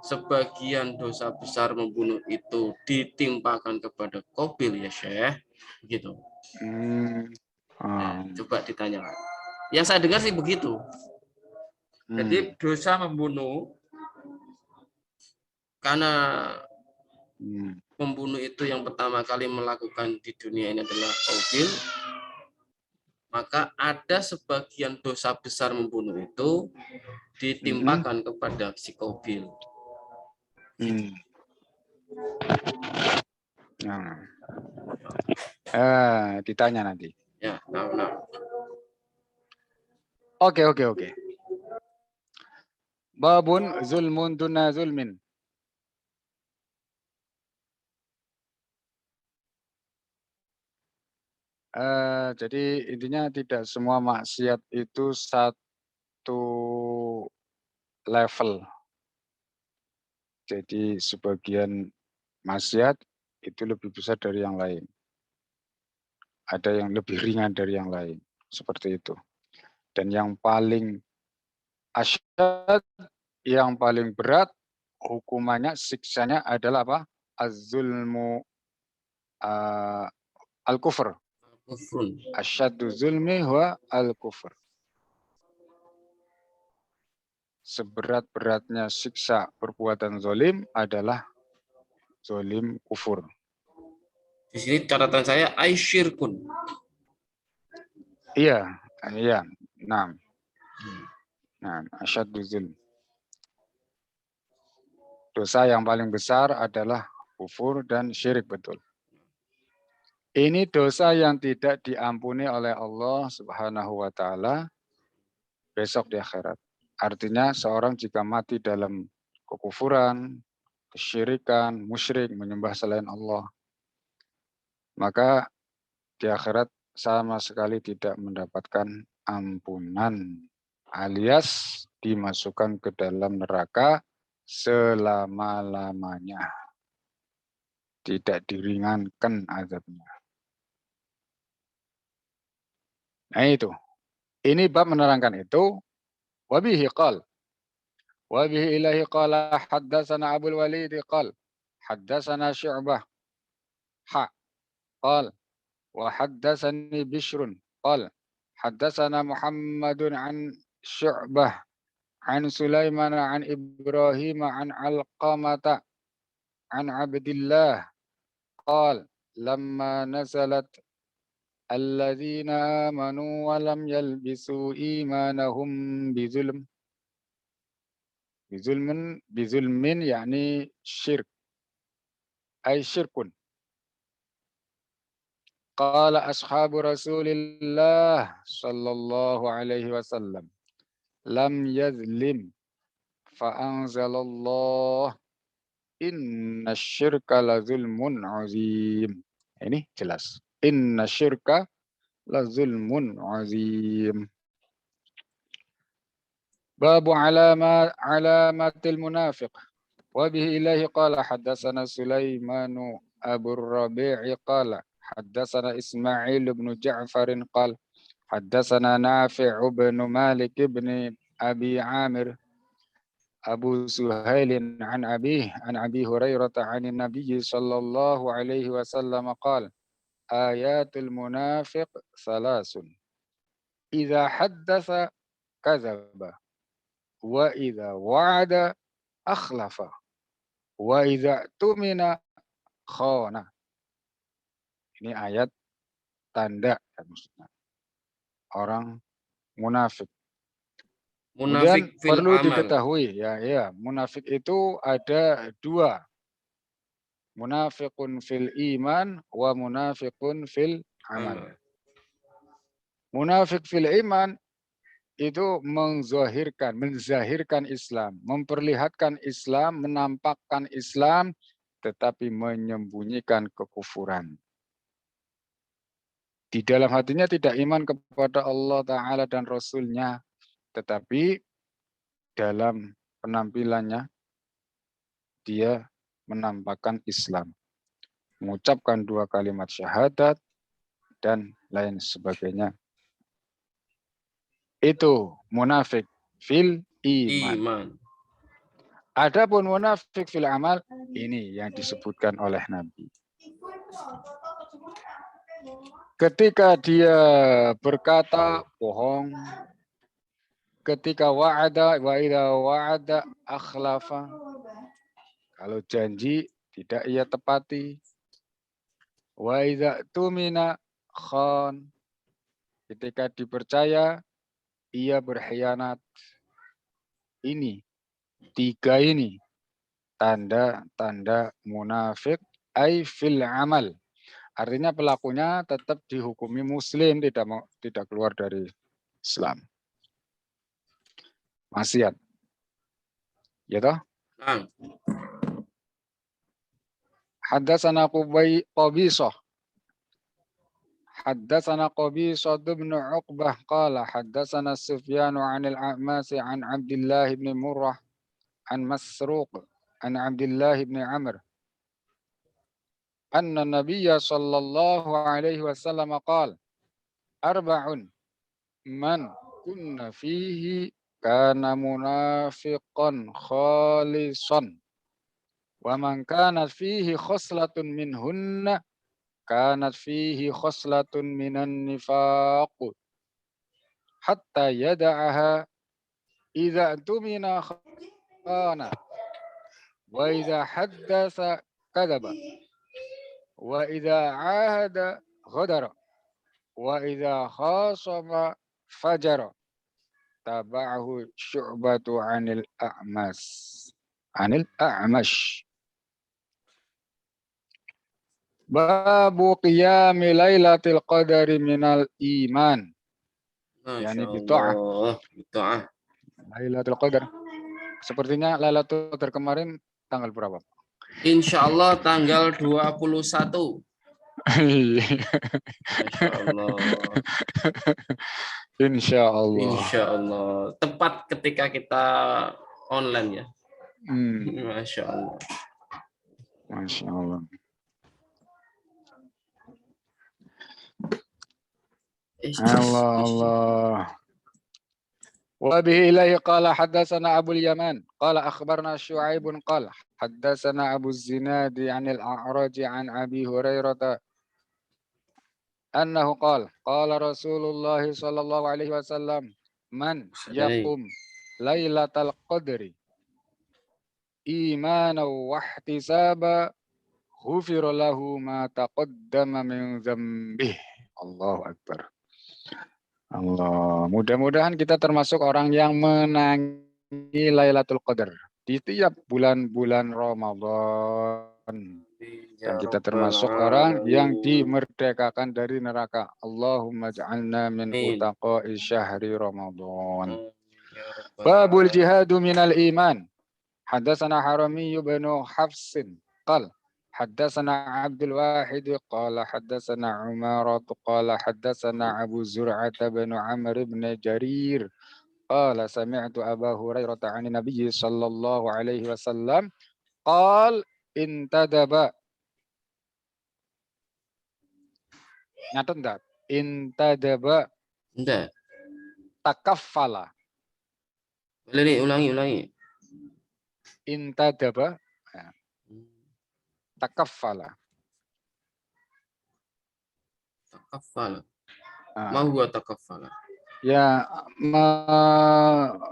sebagian dosa besar membunuh itu ditimpakan kepada Qabil ya Syekh, gitu. Nah, coba ditanyakan. Yang saya dengar sih begitu. Jadi dosa membunuh karena pembunuh itu yang pertama kali melakukan di dunia ini adalah Qabil, maka ada sebagian dosa besar membunuh itu ditimpakan kepada si Qabil. Gitu. Ditanya nanti. Ya, nah. Oke. Babun zulmun duna zulmin. Jadi intinya tidak semua maksiat itu satu level. Jadi sebagian maksiat itu lebih besar dari yang lain. Ada yang lebih ringan dari yang lain. Seperti itu. Dan yang paling asyad, yang paling berat, hukumannya, siksanya adalah apa? Az-zulmu al-kufr. Asyaddu zulmi huwa al-kufr. Seberat-beratnya siksa perbuatan zolim adalah zolim kufur. Di sini catatan saya aisyirkun. Iya. Nah, asyaddu zulm. Dosa yang paling besar adalah kufur dan syirik, betul. Ini dosa yang tidak diampuni oleh Allah Subhanahu wa taala besok di akhirat. Artinya seorang jika mati dalam kekufuran, kesyirikan, musyrik, menyembah selain Allah, maka di akhirat sama sekali tidak mendapatkan ampunan, alias dimasukkan ke dalam neraka selama-lamanya. Tidak diringankan azabnya. Nah itu. Ini bab menerangkan itu. Wabihi qal. Wabihi ilahi qala haddatsana Abul Walid qal. Haddatsana Syu'bah. Qal. Wa haddatsani Bishrun. Qal. Haddatsana Muhammadun an Syu'bah. An Sulaiman an Ibrahim an Alqamata. An Abdillah. Qal. Lamma nazalat الذين آمنوا ولم يلبسوا إيمانهم بظلم يعني شرك أي شرك. قال أصحاب رسول الله صلى الله عليه وسلم لم يظلم فأنزل الله إن الشرك لظلم عظيم. Ini jelas. Inna syirka la zulmun azim. Babu alamatil munafiq. Wa bihi ilahi qala haddatsana Sulaimanu أبو الربيع قال حدثنا إسماعيل بن جعفر قال حدثنا نافع بن مالك بن أبي عامر أبو سهيل عن أبيه عن أبي هريرة عن النبي صلى الله عليه وسلم قال آيات المنافق ثلاث إذا حدث كذب وإذا وعد أخلف وإذا اؤتمن خان. Ini ayat tanda maksudnya orang munafik. Kemudian Munafik fil perlu amal. diketahui ya munafik itu ada dua. Munafiqun fil iman wa munafiqun fil amal. Munafik fil iman itu menzahirkan Islam, memperlihatkan Islam, menampakkan Islam, tetapi menyembunyikan kekufuran. Di dalam hatinya tidak iman kepada Allah Ta'ala dan Rasul-Nya, tetapi dalam penampilannya dia menampakkan Islam, mengucapkan 2 kalimat syahadat, dan lain sebagainya. Itu munafik fil iman. Adapun munafik fil amal, ini yang disebutkan oleh Nabi. Ketika dia berkata bohong, ketika wa'ada wa idza wa'ada akhlafa, kalau janji tidak ia tepati, wa idza tumina khan, ketika dipercaya ia berkhianat. Ini 3 ini tanda-tanda munafik ai fil amal. Artinya pelakunya tetap dihukumi muslim, tidak keluar dari Islam. Maksiat. Ya toh? Haddatsana Qabisah. Haddatsana Qabisah bin Uqbah qala haddatsana Sufyan 'an al-A'mas 'an Abdullah bin Murrah an Masruq an Abdullah bin Amr anna Nabiyya sallallahu alaihi wasallam qala arba'un man kunna fihi kana munafiqan khalisan wa man kanat fihi khoslatun minhunna kanat fihi khoslatun minan nifaq hatta yada'aha idza tumina khana wa idza haddatsa kadaba wa idza ahada ghadara wa idza khasama fajara. Tabahu Syu'batu 'anil A'mash. Babu qiyami lailatul qadari minal iman. Yani bita'ah. Lailatul qadar. Sepertinya Lailatul Qadar kemarin tanggal berapa? Insyaallah tanggal 21. Insyaallah. Insyaallah. Insyaallah. Tepat ketika kita online ya. Masya Allah. Masya Allah. Allah. Wa bihi ilaihi qala haddatsana Abu Yaman qala akhbarna Syu'aib qala haddatsana Abu Zinadi 'anil A'raj 'an Abi Hurairah annahu qala Rasulullah sallallahu alaihi wasallam man yaqum lailatal qadri imanan wa ihtisaba ghufira lahu ma taqaddama min dzambihi. Allahu akbar. Allah, mudah-mudahan kita termasuk orang yang menangi Lailatul Qadar di tiap bulan-bulan Ramadan. Dan kita termasuk orang yang dimerdekakan dari neraka. Allahumma ja'alna min utaqa'i syahri Ramadan. Babul jihadu minal iman. Haddatsana Harami bin Hafsin qala حدثنا عبد الواحد قال حدثنا عمارة قال حدثنا أبو زرعة بن عمرو بن جرير قال سمعت أبا هريرة عن النبي صلى الله عليه وسلم قال انتدب Nyatet enggak? Intadaba Enggak. takaffala. Boleh nih, ulangi. Intadaba ya, takaffala. Takaffala. Ma Nah, huwa takaffala? ya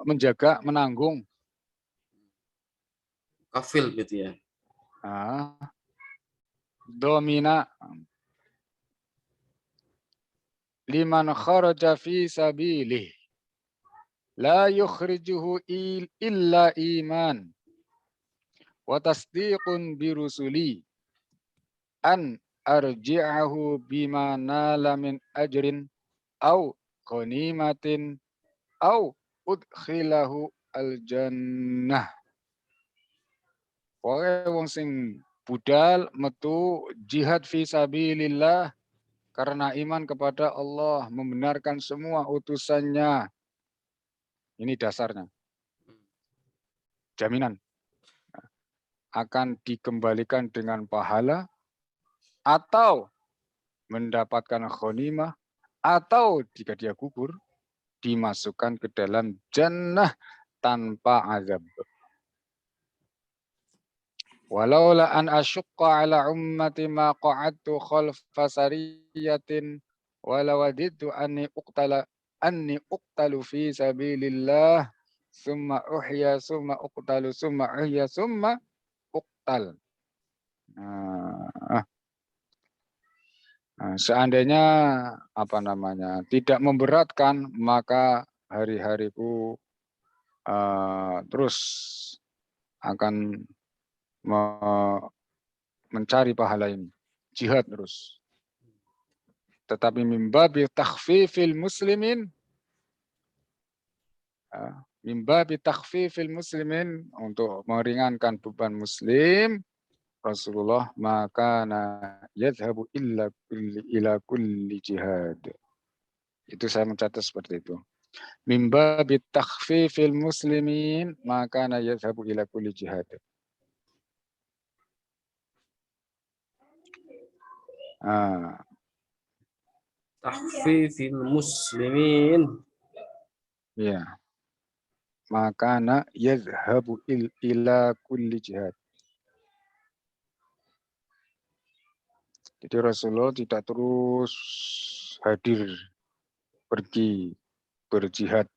menjaga, menanggung. Kafil gitu ya. Nah, domina liman kharaja fi sabilih la yukhrijuhu illa iman wa tasdiqun birusuli an arji'ahu bima nala min ajrin au ghanimatin au udkhilahu al-jannah. Pokoke wong sing budal metu jihad fi sabilillah karena iman kepada Allah, membenarkan semua utusannya. Ini dasarnya. Jaminan akan dikembalikan dengan pahala atau mendapatkan ghanimah atau jika dia gugur dimasukkan ke dalam jannah tanpa azab. Walaula an asyqa ala ummati ma qa'adtu khalfa sariyatin wala wadidtu anni uqtalu fi sabilillah summa uhya summa uqtalu summa uhya summa uqtal. Nah, seandainya tidak memberatkan maka hari-hariku terus akan mencari pahala ini, jihad terus. Tetapi mimbabi takhfifil muslimin, untuk meringankan beban muslim, Rasulullah maka yadhhabu ila kulli jihad. Itu saya mencatat seperti itu. Mimbabi takhfifil muslimin maka yadhhabu ila kulli jihad. Tahfifil muslimin. Ya. Maka yadhhabu ila kulli jihad. Jadi Rasulullah tidak terus hadir pergi berjihad.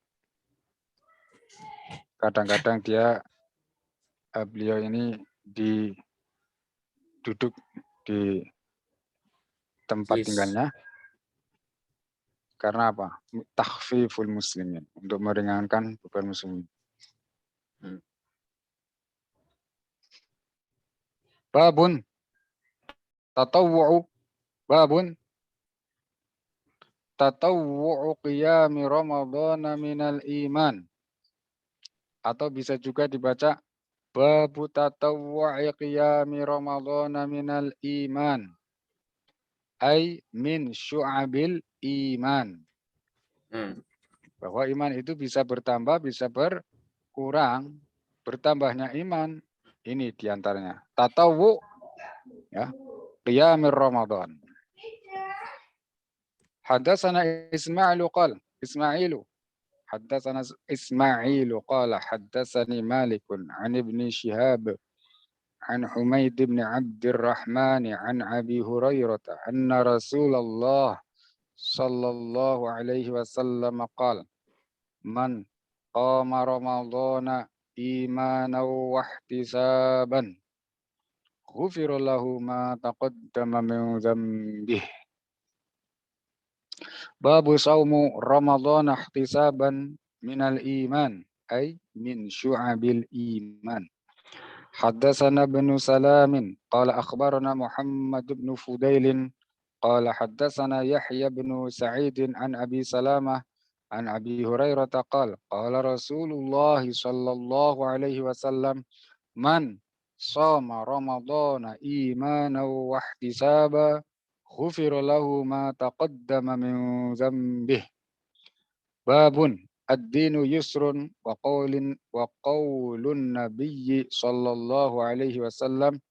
Kadang-kadang beliau ini duduk di tempat tinggalnya. Karena apa? Takhfiful muslimin, untuk meringankan beban muslimin. Babun tatawwu'u qiyami ramadhana minal iman. Atau bisa juga dibaca babu tatawwu'i qiyami ramadhana minal iman. Ay min syu'abil iman. Bahwa iman itu bisa bertambah, bisa berkurang. Bertambahnya iman, ini diantaranya. Tatawwu' ya, qiyamir Ramadan. Hadatsana Ismailu qala hadatsani Malikun an Ibni Shihab an Humaid bin Abdurrahman an Abi Hurairah anna Rasulullah sallallahu alaihi wasallam qala man qama ramadhana imanan wa ihtisaban ghufira lahu ma taqaddama min dzambih. Babu saumu ramadhana ihtisaban minal iman ay min syu'abil iman. Haddatsana ibnu Salamin qala akhbarana Muhammad ibn Fudail qala haddatsana Yahya ibn Sa'id an Abi Salamah an Abi Hurairah qala qala Rasulullah sallallahu alaihi wasallam man shoma ramadhana imanan wa ihtisaba ghufira lahu ma taqaddama min dzambih. Babun ad-dinu yusrun wa qaulun nabiyyi sallallahu alaihi wasallam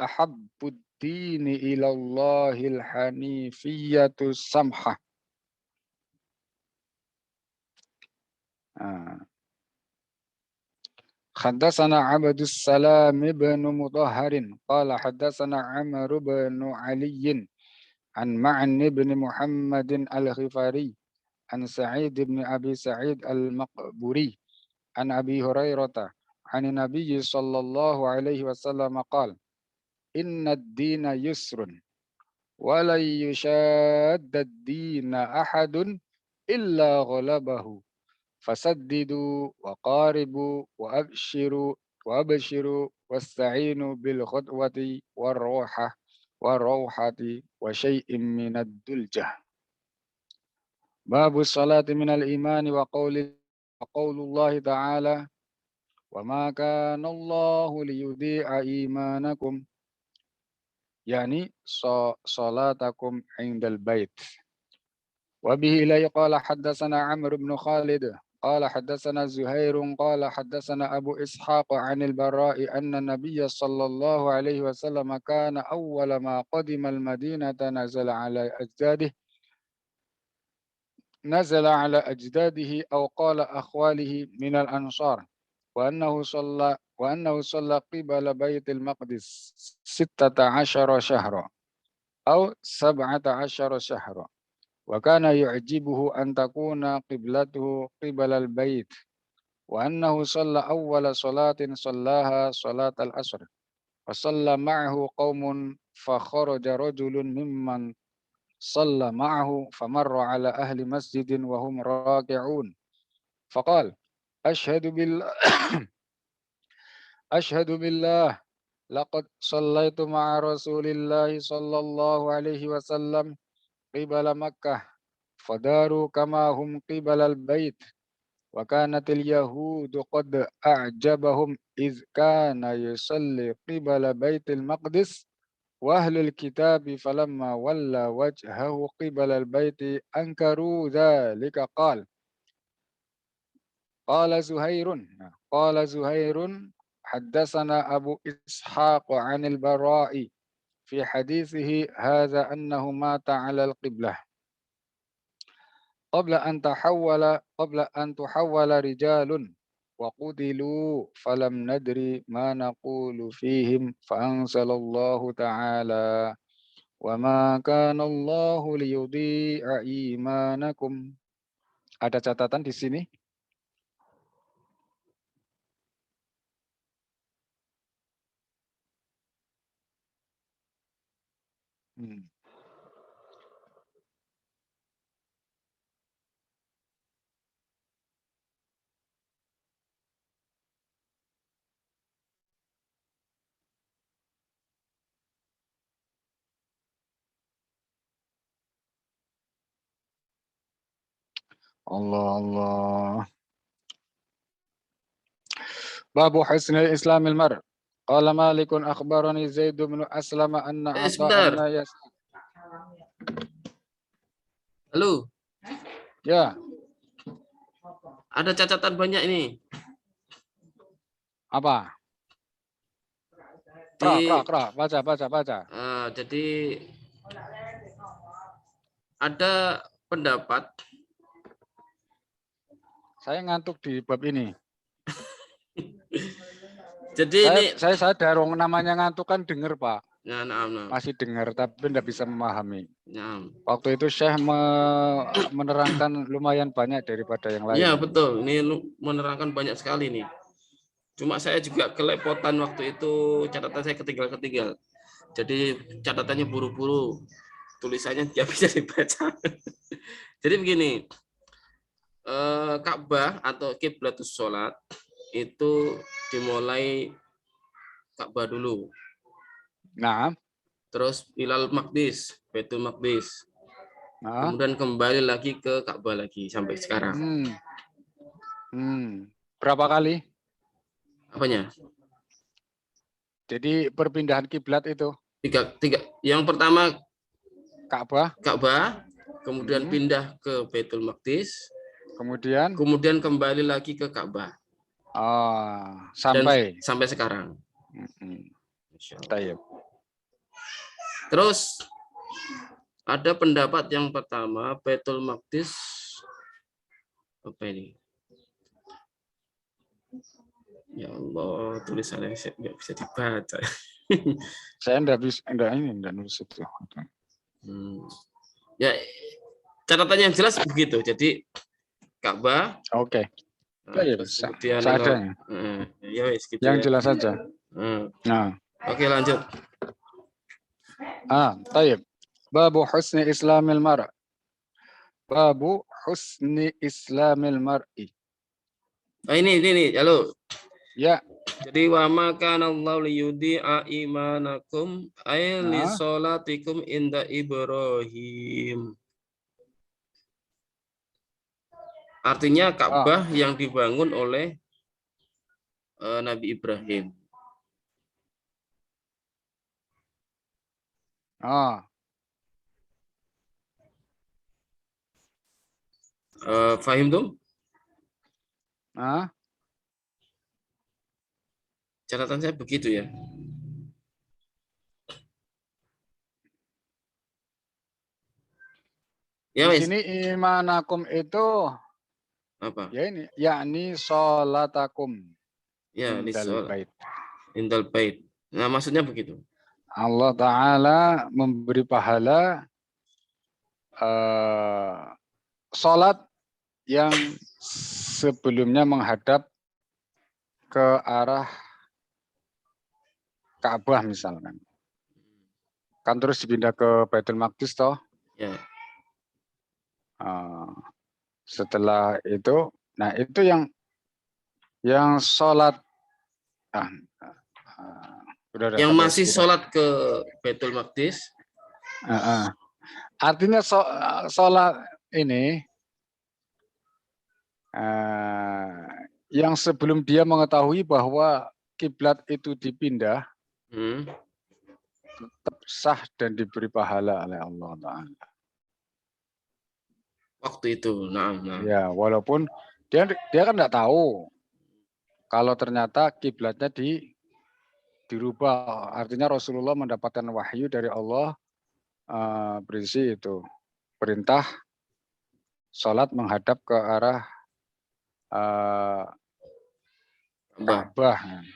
ahabbud dini ilallahil hanifiyatu samhah. حدثنا عبد السلام بن مطهر قال حدثنا عمرو بن علي عن معن بن محمد الغفاري عن سعيد بن أبي سعيد المقبوري عن أبي هريرة عن النبي صلى الله عليه وسلم قال إن الدين يسر ولن يشاد الدين أحد إلا غلبه فسددوا وقاربوا وأبشروا واستعينوا بالخطوة والروحة وشيء من الدلجة. باب الصلاة من الإيمان وقول الله تعالى وما كان الله ليضيع إيمانكم يعني صلاتكم عند البيت. وبه إليه قال حدثنا عمرو بن خالد قال حدثنا زهير قال حدثنا أبو إسحاق عن البراء أن النبي صلى الله عليه وسلم كان أول ما قدم المدينة نزل على أجداده أو قال أخواله من الأنصار وأنه صلى قبل بيت المقدس 16 شهرا أو 17 شهرا وكان يعجبه أن تكون قبلته قبل البيت وأنه صلى أول صلاة صلاها صلاة العصر وصلى معه قوم فخرج رجل ممن صلى معه فمر على أهل مسجد وهم راكعون فقال أشهد بالله لقد صليت مع رسول الله صلى الله عليه وسلم قبل مكة فداروا كما هم قبل البيت وكانت اليهود قد أعجبهم إذ كان يصلي قبل بيت المقدس وأهل الكتاب فلما ولى وجهه قبل البيت أنكروا ذلك قال زهير حدثنا أبو إسحاق عن البراء في حديثه هذا أنه مات على القبلة قبل أن تحول رجال وقتلوا فلم ندري ما نقول فيهم فأنزل الله تعالى وما كان الله ليضيع إيمانكم. Ada catatan di sini? Allah. Babu husnul islamil mar. Qala Malikun akhbarani Zaid bin Aslam anna Sebentar. Ata'anna Halo. Ya. Ada catatan banyak ini. Apa? Baca. Jadi ada pendapat. Saya ngantuk di bab ini. Jadi saya sadar namanya ngantuk kan dengar Pak. Ya, nah. Masih dengar tapi tidak bisa memahami. Ya. Waktu itu Syekh menerangkan lumayan banyak daripada yang lain. Ya betul, ini menerangkan banyak sekali nih. Cuma saya juga kelepotan waktu itu, catatan saya ketinggal. Jadi catatannya buru-buru, tulisannya tidak bisa dibaca. Jadi begini, Ka'bah atau kiblatus sholat itu dimulai Ka'bah dulu. Nah. Terus ilal Maqdis, Baitul Maqdis. Nah. Kemudian kembali lagi ke Ka'bah lagi sampai sekarang. Berapa kali? Apanya? Jadi perpindahan kiblat itu? Tiga. Yang pertama Ka'bah, kemudian pindah ke Baitul Maqdis, kemudian kembali lagi ke Ka'bah. Sampai sekarang. Tayyib. Terus ada pendapat yang pertama, Baitul Maqdis apa ini? Ya Allah, tulisannya nggak bisa dibaca. Saya enggak nulis itu. Ya, catatan yang jelas begitu. Jadi Ka'bah. Oke. Nah, Ya, terus bisa. kemudian Seadanya. ya wes gitu Yang ya. jelas saja. Nah. Oke, lanjut. Tayyib. Babu husni islamil mar'. Babu husni islamil mar'i. Ini, halo. Ya. Jadi wa ma kana Allah liyudi'a imanakum ay li salatikum inda Ibrahim. Artinya Ka'bah yang dibangun oleh Nabi Ibrahim. Fahim tuh? Catatan saya begitu ya. Ya, di sini imanakum itu apa? Ya ini, yakni sholatakum. Ya, indal bait. Indal bait. Nah, maksudnya begitu. Allah Ta'ala memberi pahala sholat yang sebelumnya menghadap ke arah Ka'bah misalkan. Kan terus dipindah ke Baitul Maqdis toh. Ya. Setelah itu, nah itu yang sholat yang masih sholat ke Baitul Maqdis. Artinya sholat ini yang sebelum dia mengetahui bahwa kiblat itu dipindah, tetap sah dan diberi pahala oleh Allah Ta'ala. Waktu itu, nah. Ya, walaupun dia kan nggak tahu kalau ternyata kiblatnya dirubah. Artinya Rasulullah mendapatkan wahyu dari Allah berisi itu perintah sholat menghadap ke arah Ka'bah.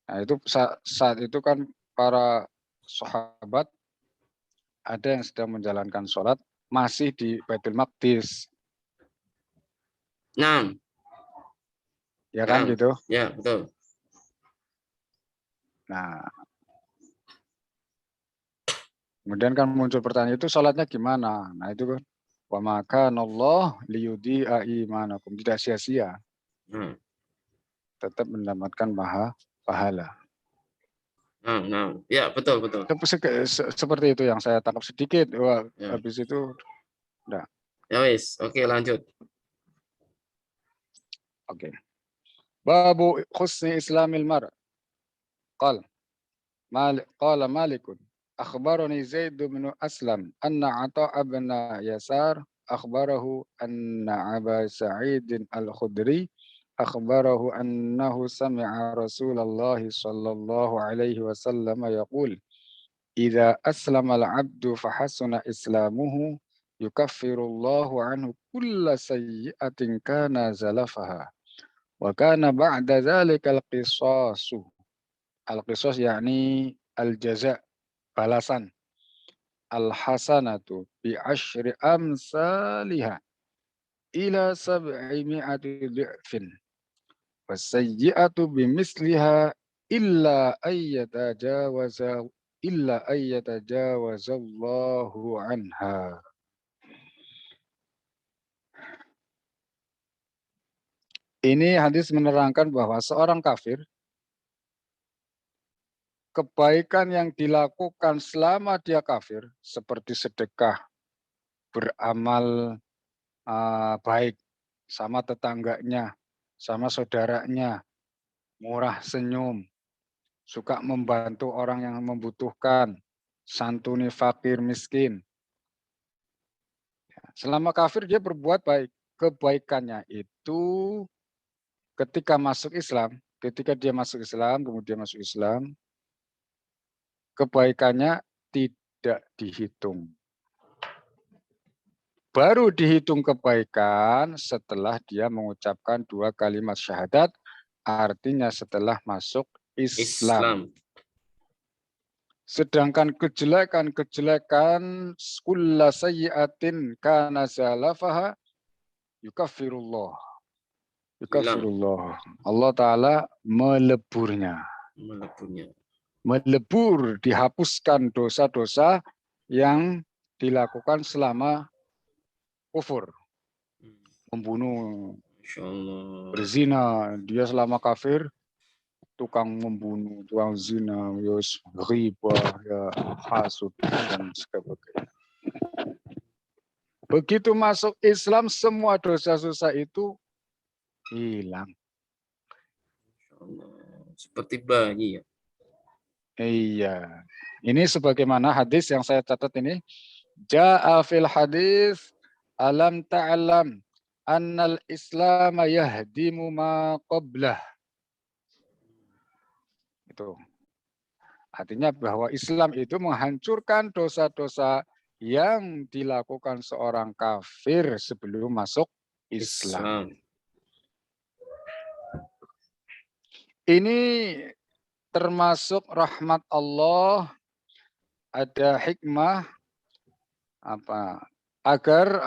Nah itu saat itu kan para sahabat ada yang sedang menjalankan sholat masih di Baitul Maqdis. Nah. Ya kan gitu? Ya, betul. Nah, kemudian kan muncul pertanyaan itu sholatnya gimana? Nah itu kan wa maka Allah liyudi'a imanakum, tidak sia-sia. Tetap mendapatkan pahala. Nah, ya betul. Seperti itu yang saya tangkap sedikit. Wah, ya. Habis itu, enggak. Ya wis, oke lanjut. Oke. Babu husni islamil mar. Qala Malikun. Akhbarani Zaid bin Aslam anna Ata bin Yasar akhbarahu anna Aba Sa'id al-Khudri akhbarahu annahu sami'a Rasulullah sallallahu alaihi wasallam yaqul idza aslama al-'abdu fahasuna islamuhu yukaffirullahu anhu kulla sayyi'atin kana zalafaha wa kana ba'da dzalika al-qisasu. Al-qisas yakni al-jaza, balasan. Al-hasanatu bi asyri amsalihha ila 700 dhi'fin. Wasayyi'atu bimisliha illa ayyatajawazallahu anha. Ini hadis menerangkan bahwa seorang kafir, kebaikan yang dilakukan selama dia kafir, seperti sedekah, beramal baik sama tetangganya, sama saudaranya, murah senyum, suka membantu orang yang membutuhkan, santuni fakir miskin. Selama kafir dia berbuat baik. Kebaikannya itu ketika dia masuk Islam, kemudian masuk Islam, kebaikannya tidak dihitung. Baru dihitung kebaikan setelah dia mengucapkan 2 kalimat syahadat, artinya setelah masuk Islam. Sedangkan kejelekan-kejelekan kulla sayyi'atin kana zalafaha yukaffirullah. Allah Ta'ala meleburnya. Melebur, dihapuskan dosa-dosa yang dilakukan selama kufur. Membunuh, berzina, dia selama kafir, tukang membunuh, tukang zina, riba, hasud, dan sebagainya. Begitu masuk Islam, semua dosa-dosa itu hilang. Seperti bayi ya. Iya. Ini sebagaimana hadis yang saya catat ini. Ja'a fil hadis alam ta'lam annal islam yahdimu ma qablah. Itu. Artinya bahwa Islam itu menghancurkan dosa-dosa yang dilakukan seorang kafir sebelum masuk Islam. Ini termasuk rahmat Allah, ada hikmah agar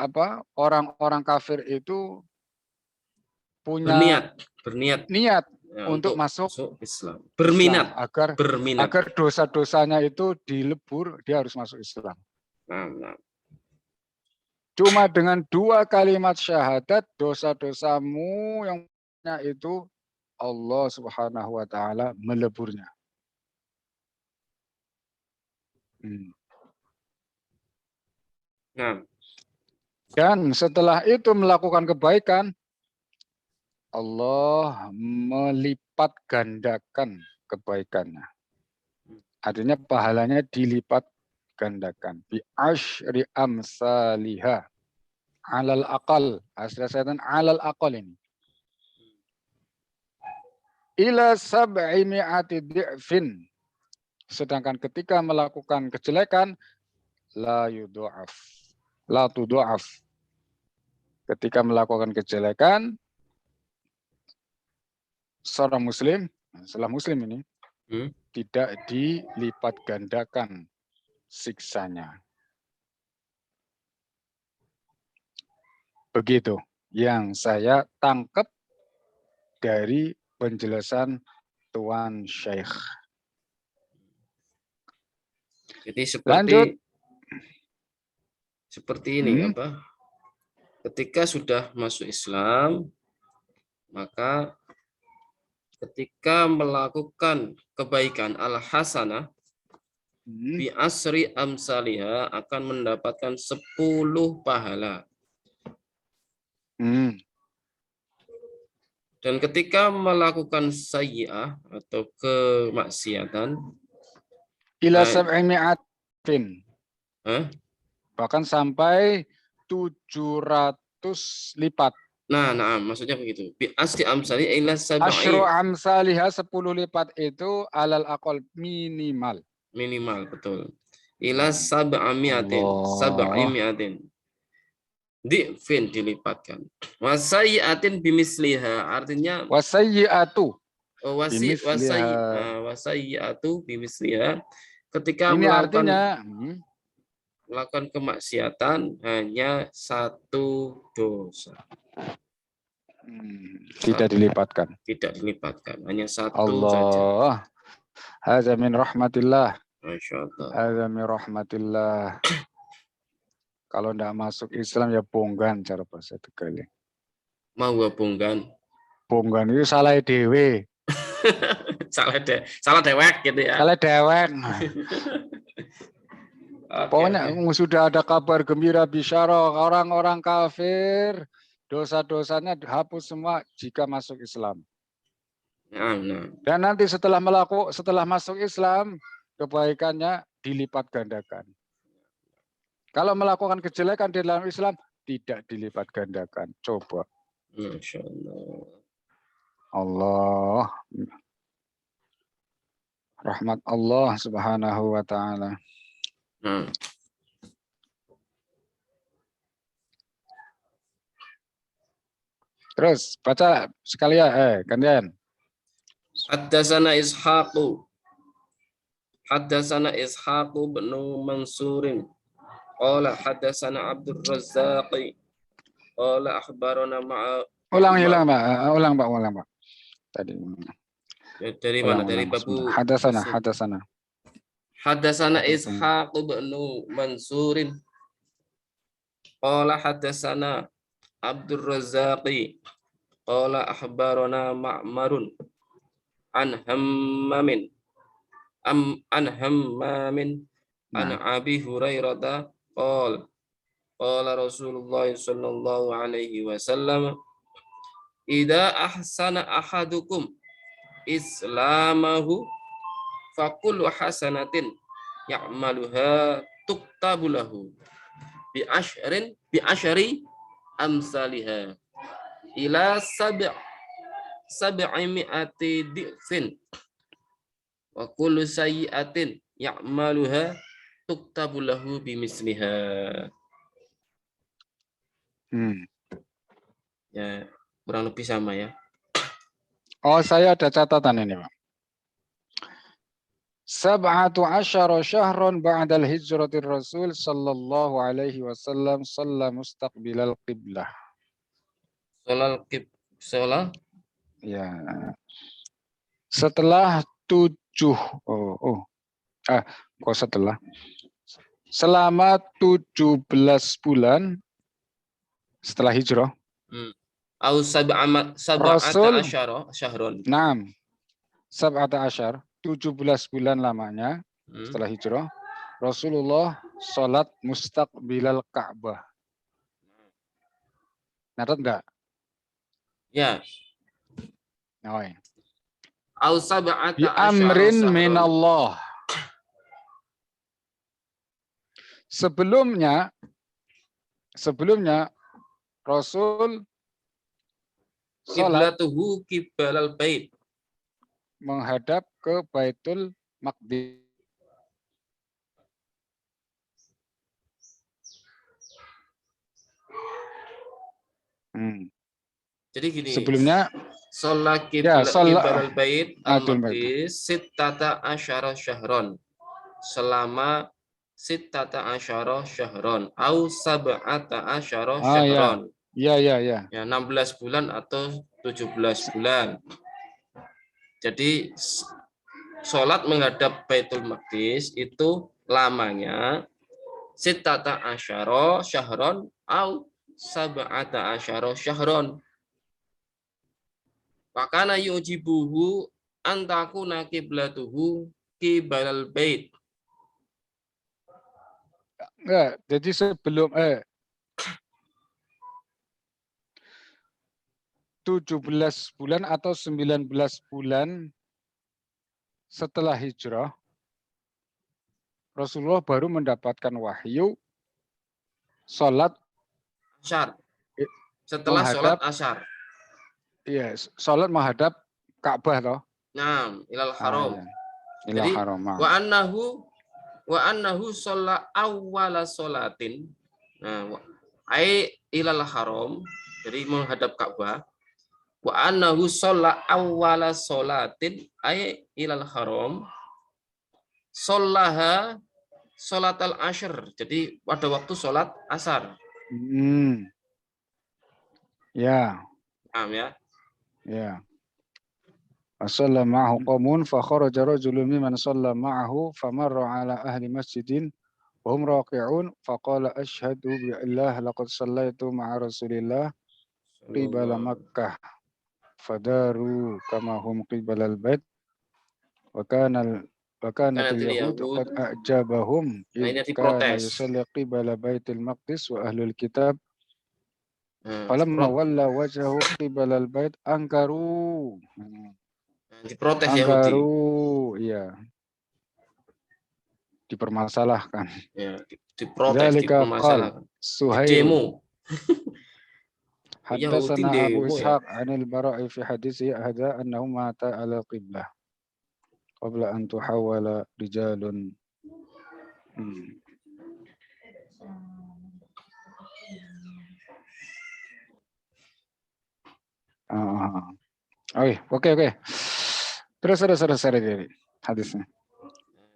orang-orang kafir itu punya niat untuk masuk Islam. Berminat Islam, agar dosa-dosanya itu dilebur, dia harus masuk Islam. Cuma dengan 2 kalimat syahadat, dosa-dosamu yang itu Allah Subhanahu wa Ta'ala meleburnya. Dan setelah itu melakukan kebaikan, Allah melipat gandakan kebaikannya. Artinya pahalanya dilipat gandakan. Bi asyri amsalihah. Alal aqal. Asli sayatan alal aqal ini. Ila sab'i mi'ati di'fin. Sedangkan ketika melakukan kejelekan, la yudu'af. La tudu'af. Ketika melakukan kejelekan, seorang muslim, setelah muslim ini, tidak dilipat gandakan siksanya. Begitu yang saya tangkap dari penjelasan Tuan Syekh. Jadi seperti ini ketika sudah masuk Islam, maka ketika melakukan kebaikan al-hasanah bi asri amsalihah akan mendapatkan 10 pahala. Dan ketika melakukan sayyi'ah atau kemaksiatan ila sab'i mi'atin. Bahkan sampai 700 lipat. Nah, maksudnya begitu. Bi asri amsalih ila sab'i. Asyru amsalihah 10 lipat itu alal aqal minimal. Minimal, betul. Ila sab'imiatin. Di'fin dilipatkan. Wasayyi'atin bimisliha, artinya wasayyi'atu. Wasayyi'atu bimisliha. Ketika ini artinya melakukan kemaksiatan hanya 1 dosa. Tidak dilipatkan. Tidak dilipatkan, hanya 1 Allah. saja. Hadza min rahmatillah. Masyaallah. Hadza min rahmatillah. Kalau tidak masuk Islam ya bonggan cara bahasa Tegal. Mau bonggan? Bonggan itu salah dewe. salah dewek gitu ya. Salah dewek. Pokoknya sudah ada kabar gembira bisyarah orang-orang kafir, dosa-dosanya dihapus semua jika masuk Islam. Dan nanti setelah masuk Islam, kebaikannya dilipat gandakan. Kalau melakukan kejelekan di dalam Islam, tidak dilipat gandakan. Coba. Masya Allah. Allah. rahmat Allah Subhanahu wa taala. Terus baca sekalian gantian. Haddatsana Ishaqu bin Mansurin qala haddatsana Abdur Razzaq qala akhbarana Ulang Ma'mar. Pak. Tadi. Dari mana? Dari babu Haddatsana. Haddatsana Ishaq bin Mansurin qala haddatsana Abdur Razzaq qala akhbarana Ma'marun an Hammamin an Abi Hurairah qala Rasulullah sallallahu alaihi wasallam idza ahsana ahadukum islamahu fakullu hasanatin ya'maluha tuktabu lahu bi asyri amsalihha ila sab'imi'ati di'fin wa kullu sayyi'atin ya'maluha tuktabu lahu bimisliha. Ya, kurang lebih sama ya. Oh, saya ada catatan ini, Pak. 17 syahran ba'dal hijratir Rasul sallallahu alaihi wasallam shalla mustaqbilal qiblah. Sholat Ya. Setelah 7 selama 17 bulan setelah hijrah. Au sab'ata asyara syahron. 17 bulan lamanya setelah hijrah. Rasulullah sholat mustaqbilal Ka'bah. Nyatat enggak? Ya. Oh, ya. Au sab'ata Bi amrin minallah. Sebelumnya Rasul qiblatuhu qibalal bait, menghadap ke Baitul Maqdis. Jadi gini. Sebelumnya sholat qibalal bait al-maqdis sittata asyara syahron. Selama sittata asyara syahron au sab'ata asyara syahron. Ya, 16 bulan atau 17 bulan. Jadi sholat menghadap Baitul Maqdis itu lamanya sittata asyara syahron au sab'ata asyara syahron. Pakana yujibuhu antakuna qiblatuhu qibalal bait. Enggak, jadi sebelum 17 bulan atau 19 bulan setelah hijrah, Rasulullah baru mendapatkan wahyu sholat asyar. Setelah sholat asyar. Iya, sholat menghadap Ka'bah toh. Nah, ilal haram. Ilal haram. Wa annahu sholla awwala sholatin. Nah, ilal haram, jadi menghadap Ka'bah. Wa annahu sholla awwala sholatin ilal haram. Shollaha sholatal asyr. Jadi pada waktu sholat asar. Ya. Ya. Shalla ma'ahu qaumun fa kharaja rajulun mimman shalla ma'ahu famarra ala ahli masjidin wa hum raqi'un fa qala asyhadu bi illah laqad shallaitu ma'a Rasulillah qibala Makkah fadaru kama hum qibala al-bait wa kana al-yahud qad a'jabahum kana yusalli qibala Baitul Maqdis wa ahlul kitab falamma walla wajhahu qibala al-bait angkaru. Diprotes Yahudi. Iya. Dipermasalahkan. Ya, diprotes, dipermasalahkan. Demo. Haddatsana Abu Ishaq anil Bara'i fi hadisi hadza annahu mata ala qiblah. qabla an tuhawwala rijalun. Hmm. Oke. Terus dari hadisnya.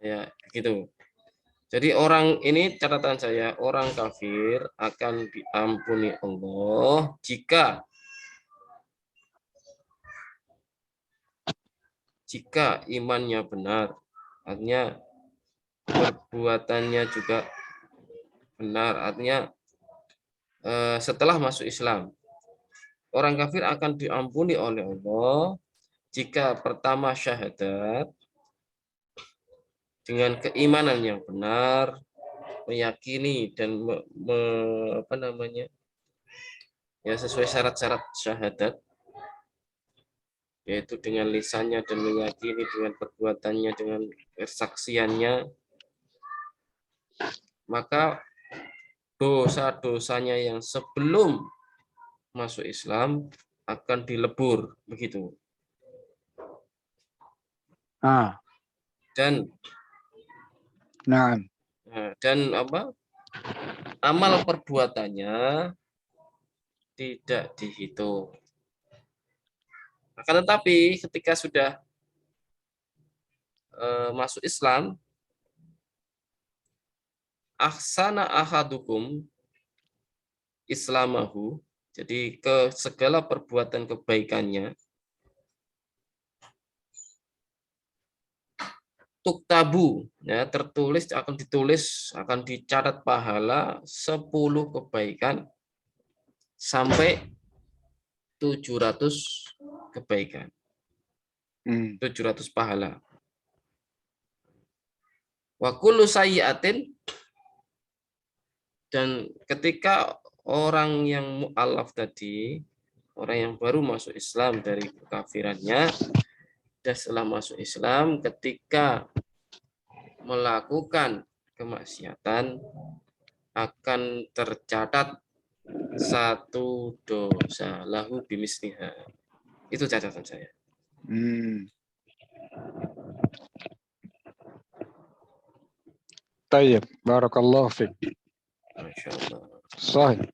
Ya, gitu. Jadi orang ini catatan saya, orang kafir akan diampuni Allah jika imannya benar, artinya perbuatannya juga benar, artinya setelah masuk Islam. Orang kafir akan diampuni oleh Allah jika pertama syahadat dengan keimanan yang benar, meyakini dan ya sesuai syarat-syarat syahadat, yaitu dengan lisannya dan meyakini dengan perbuatannya, dengan kesaksiannya, maka dosa-dosanya yang sebelum masuk Islam akan dilebur, begitu. Dan amal perbuatannya tidak dihitung. Akan tetapi ketika sudah masuk Islam, ahsana ahadukum islamahu, jadi ke segala perbuatan kebaikannya, tuktabu, ya, akan ditulis, akan dicatat pahala 10 kebaikan sampai 700 kebaikan. 700 pahala. Wa kullu sayyi'atin, dan ketika orang yang mu'alaf tadi, orang yang baru masuk Islam dari kekafirannya, dan setelah masuk Islam, ketika melakukan kemaksiatan akan tercatat 1 dosa lahu bimisliha. Itu catatan saya. Tayyib, barakallahu fiik. Masya Allah. Sahih.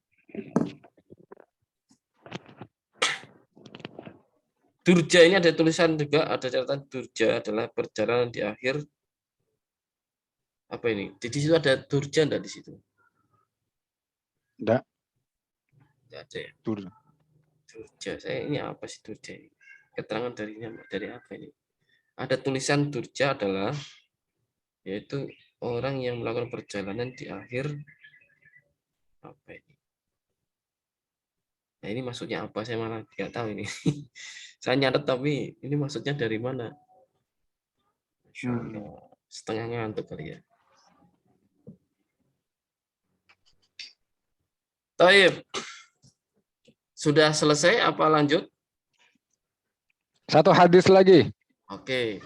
Durja ini ada tulisan juga, ada catatan durja adalah perjalanan di akhir. Apa ini? Di situ ada durja enggak di situ? Enggak. Enggak ada ya? Durja. Saya ini apa sih durja ini? Keterangan dari apa ini? Ada tulisan durja adalah yaitu orang yang melakukan perjalanan di akhir apa ini? Nah, ini maksudnya apa? Saya malah tidak tahu ini. Saya nyatet tapi ini maksudnya dari mana? Masya Allah. Setengah ngantuk kali ya. Taib. Sudah selesai apa lanjut? 1 hadis lagi. Oke.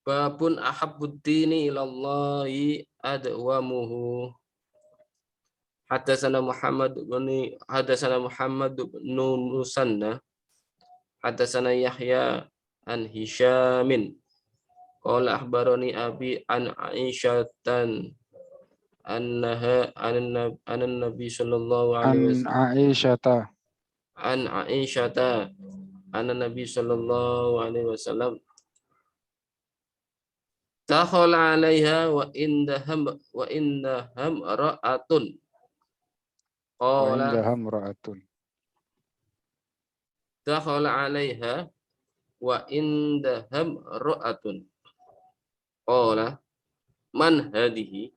Babun ahabbuddini ilallahi adwamuhu. Hadatsana Muhammad bin Musanna. Hadatsana Yahya an Hisyamin. Qala akhbarani abi an Aisyatan annaha anan Nabi sallallahu alaihi wasallam an Aisyata anan Nabi sallallahu alaihi wasallam dakhala 'alaiha wa indaham ra'atun qala dakhala 'alaiha wa indaham ra'atun qala man hadhihi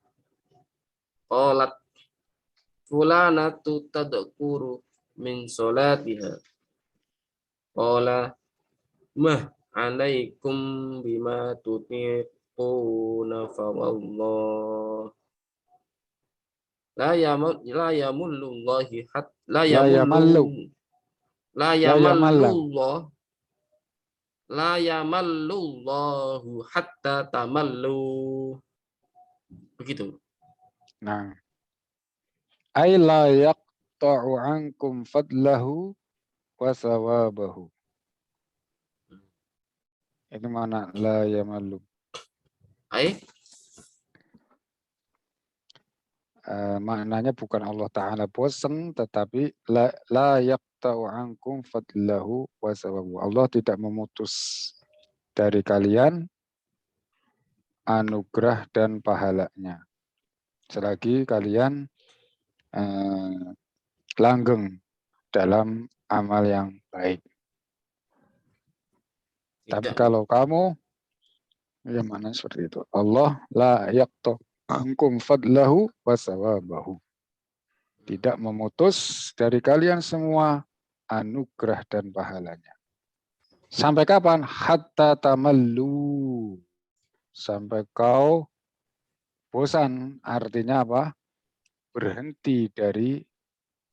qalat fulanatu tadhkuru min salatiha qala mah alaikum bima tutiquna fa wallah la yamullullahi la yamallullahu hatta tamallu. Begitu. Nah, ay la yaqta'u ankum fadlahu wa sawabahu. Ini mana la yamallu. Maknanya bukan Allah Ta'ala bosan, tetapi la yaqta'u ankum fadlahu wa sawabu. Allah tidak memutus dari kalian anugerah dan pahalanya. Selagi kalian langgeng dalam amal yang baik. Tapi kalau kamu, ya mana seperti itu. Allah la yaqta'u ankum fadlahu wa sawabahu. Tidak memutus dari kalian semua anugerah dan pahalanya. Sampai kapan? Hatta tamallu. Sampai kau bosan. Artinya apa? Berhenti dari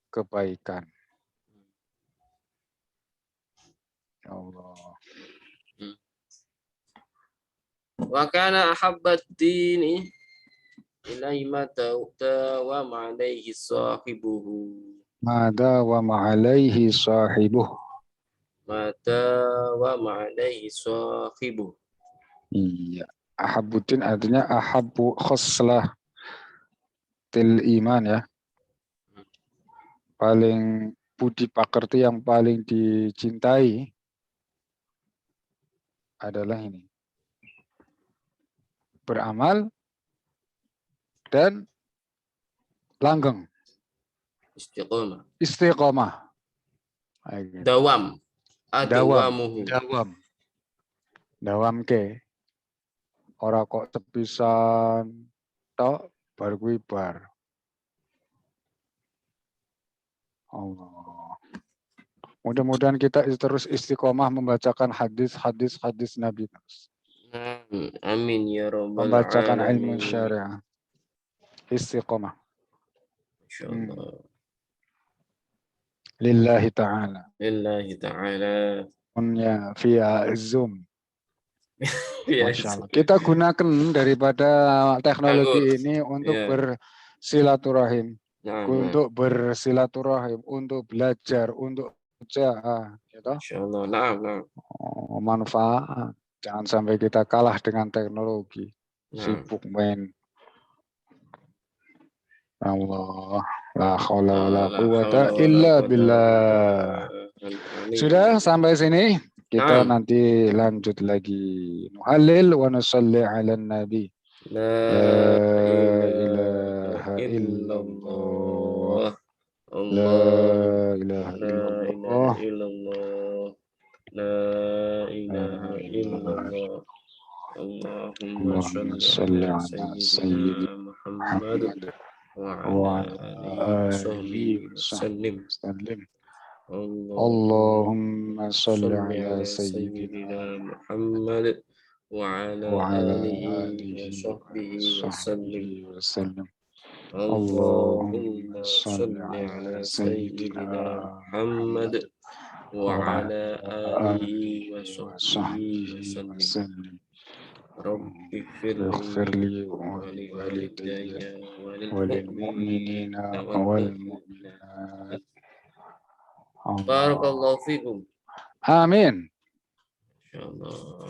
kebaikan. Ya Allah. Wa kana ahabbat dini ilaihi ma dawama alaihi sahibuhu. Mada wa ma'alaihi sahibuh. Ma dawama alaihi sahibuh. Iya. Ahabuddin artinya ahabbu khoslah til iman ya. Paling budi pekerti yang paling dicintai adalah ini. Beramal dan langgeng. Istiqomah. Dawam. Dawam ke. Ora kok sepisan tok bar kuwi bar. Allah. Mudah-mudahan kita terus istiqomah membacakan hadis Nabi terus. Amin ya rabbal Membacakan alamin. ilmu syariah. Istiqomah. Insyaallah. Lillahi ta'ala. Lillahi ta'ala. Punya via Zoom. Ya, Masya Allah. Kita gunakan daripada teknologi ini untuk bersilaturahim. Untuk bersilaturahim, untuk belajar, untuk kerja. Gitu. Insyaallah. Nah. Manfaat. Jangan sampai kita kalah dengan teknologi. Sibuk main. Allah. La haula wala quwata illa billah. Sudah sampai sini. Kita nanti lanjut lagi. Nuhalil wa nusalli ala nabi. La ilaha illallah. La ilaha illallah. La ilaha illallah. Allahumma salli ala sayyidina Muhammad wa ala alihi wasallim. Allahumma salli ala sayyidina Muhammad wa ala alihi wa sahbihi wasallim. Allahumma salli ala sayyidina Muhammad wa ala alihi wa sahbihi wasallim. Rabbi firli wa li walidayya wa lil mu'minina wal mu'minat. Barakallahu fikum. Amin. Insyaallah.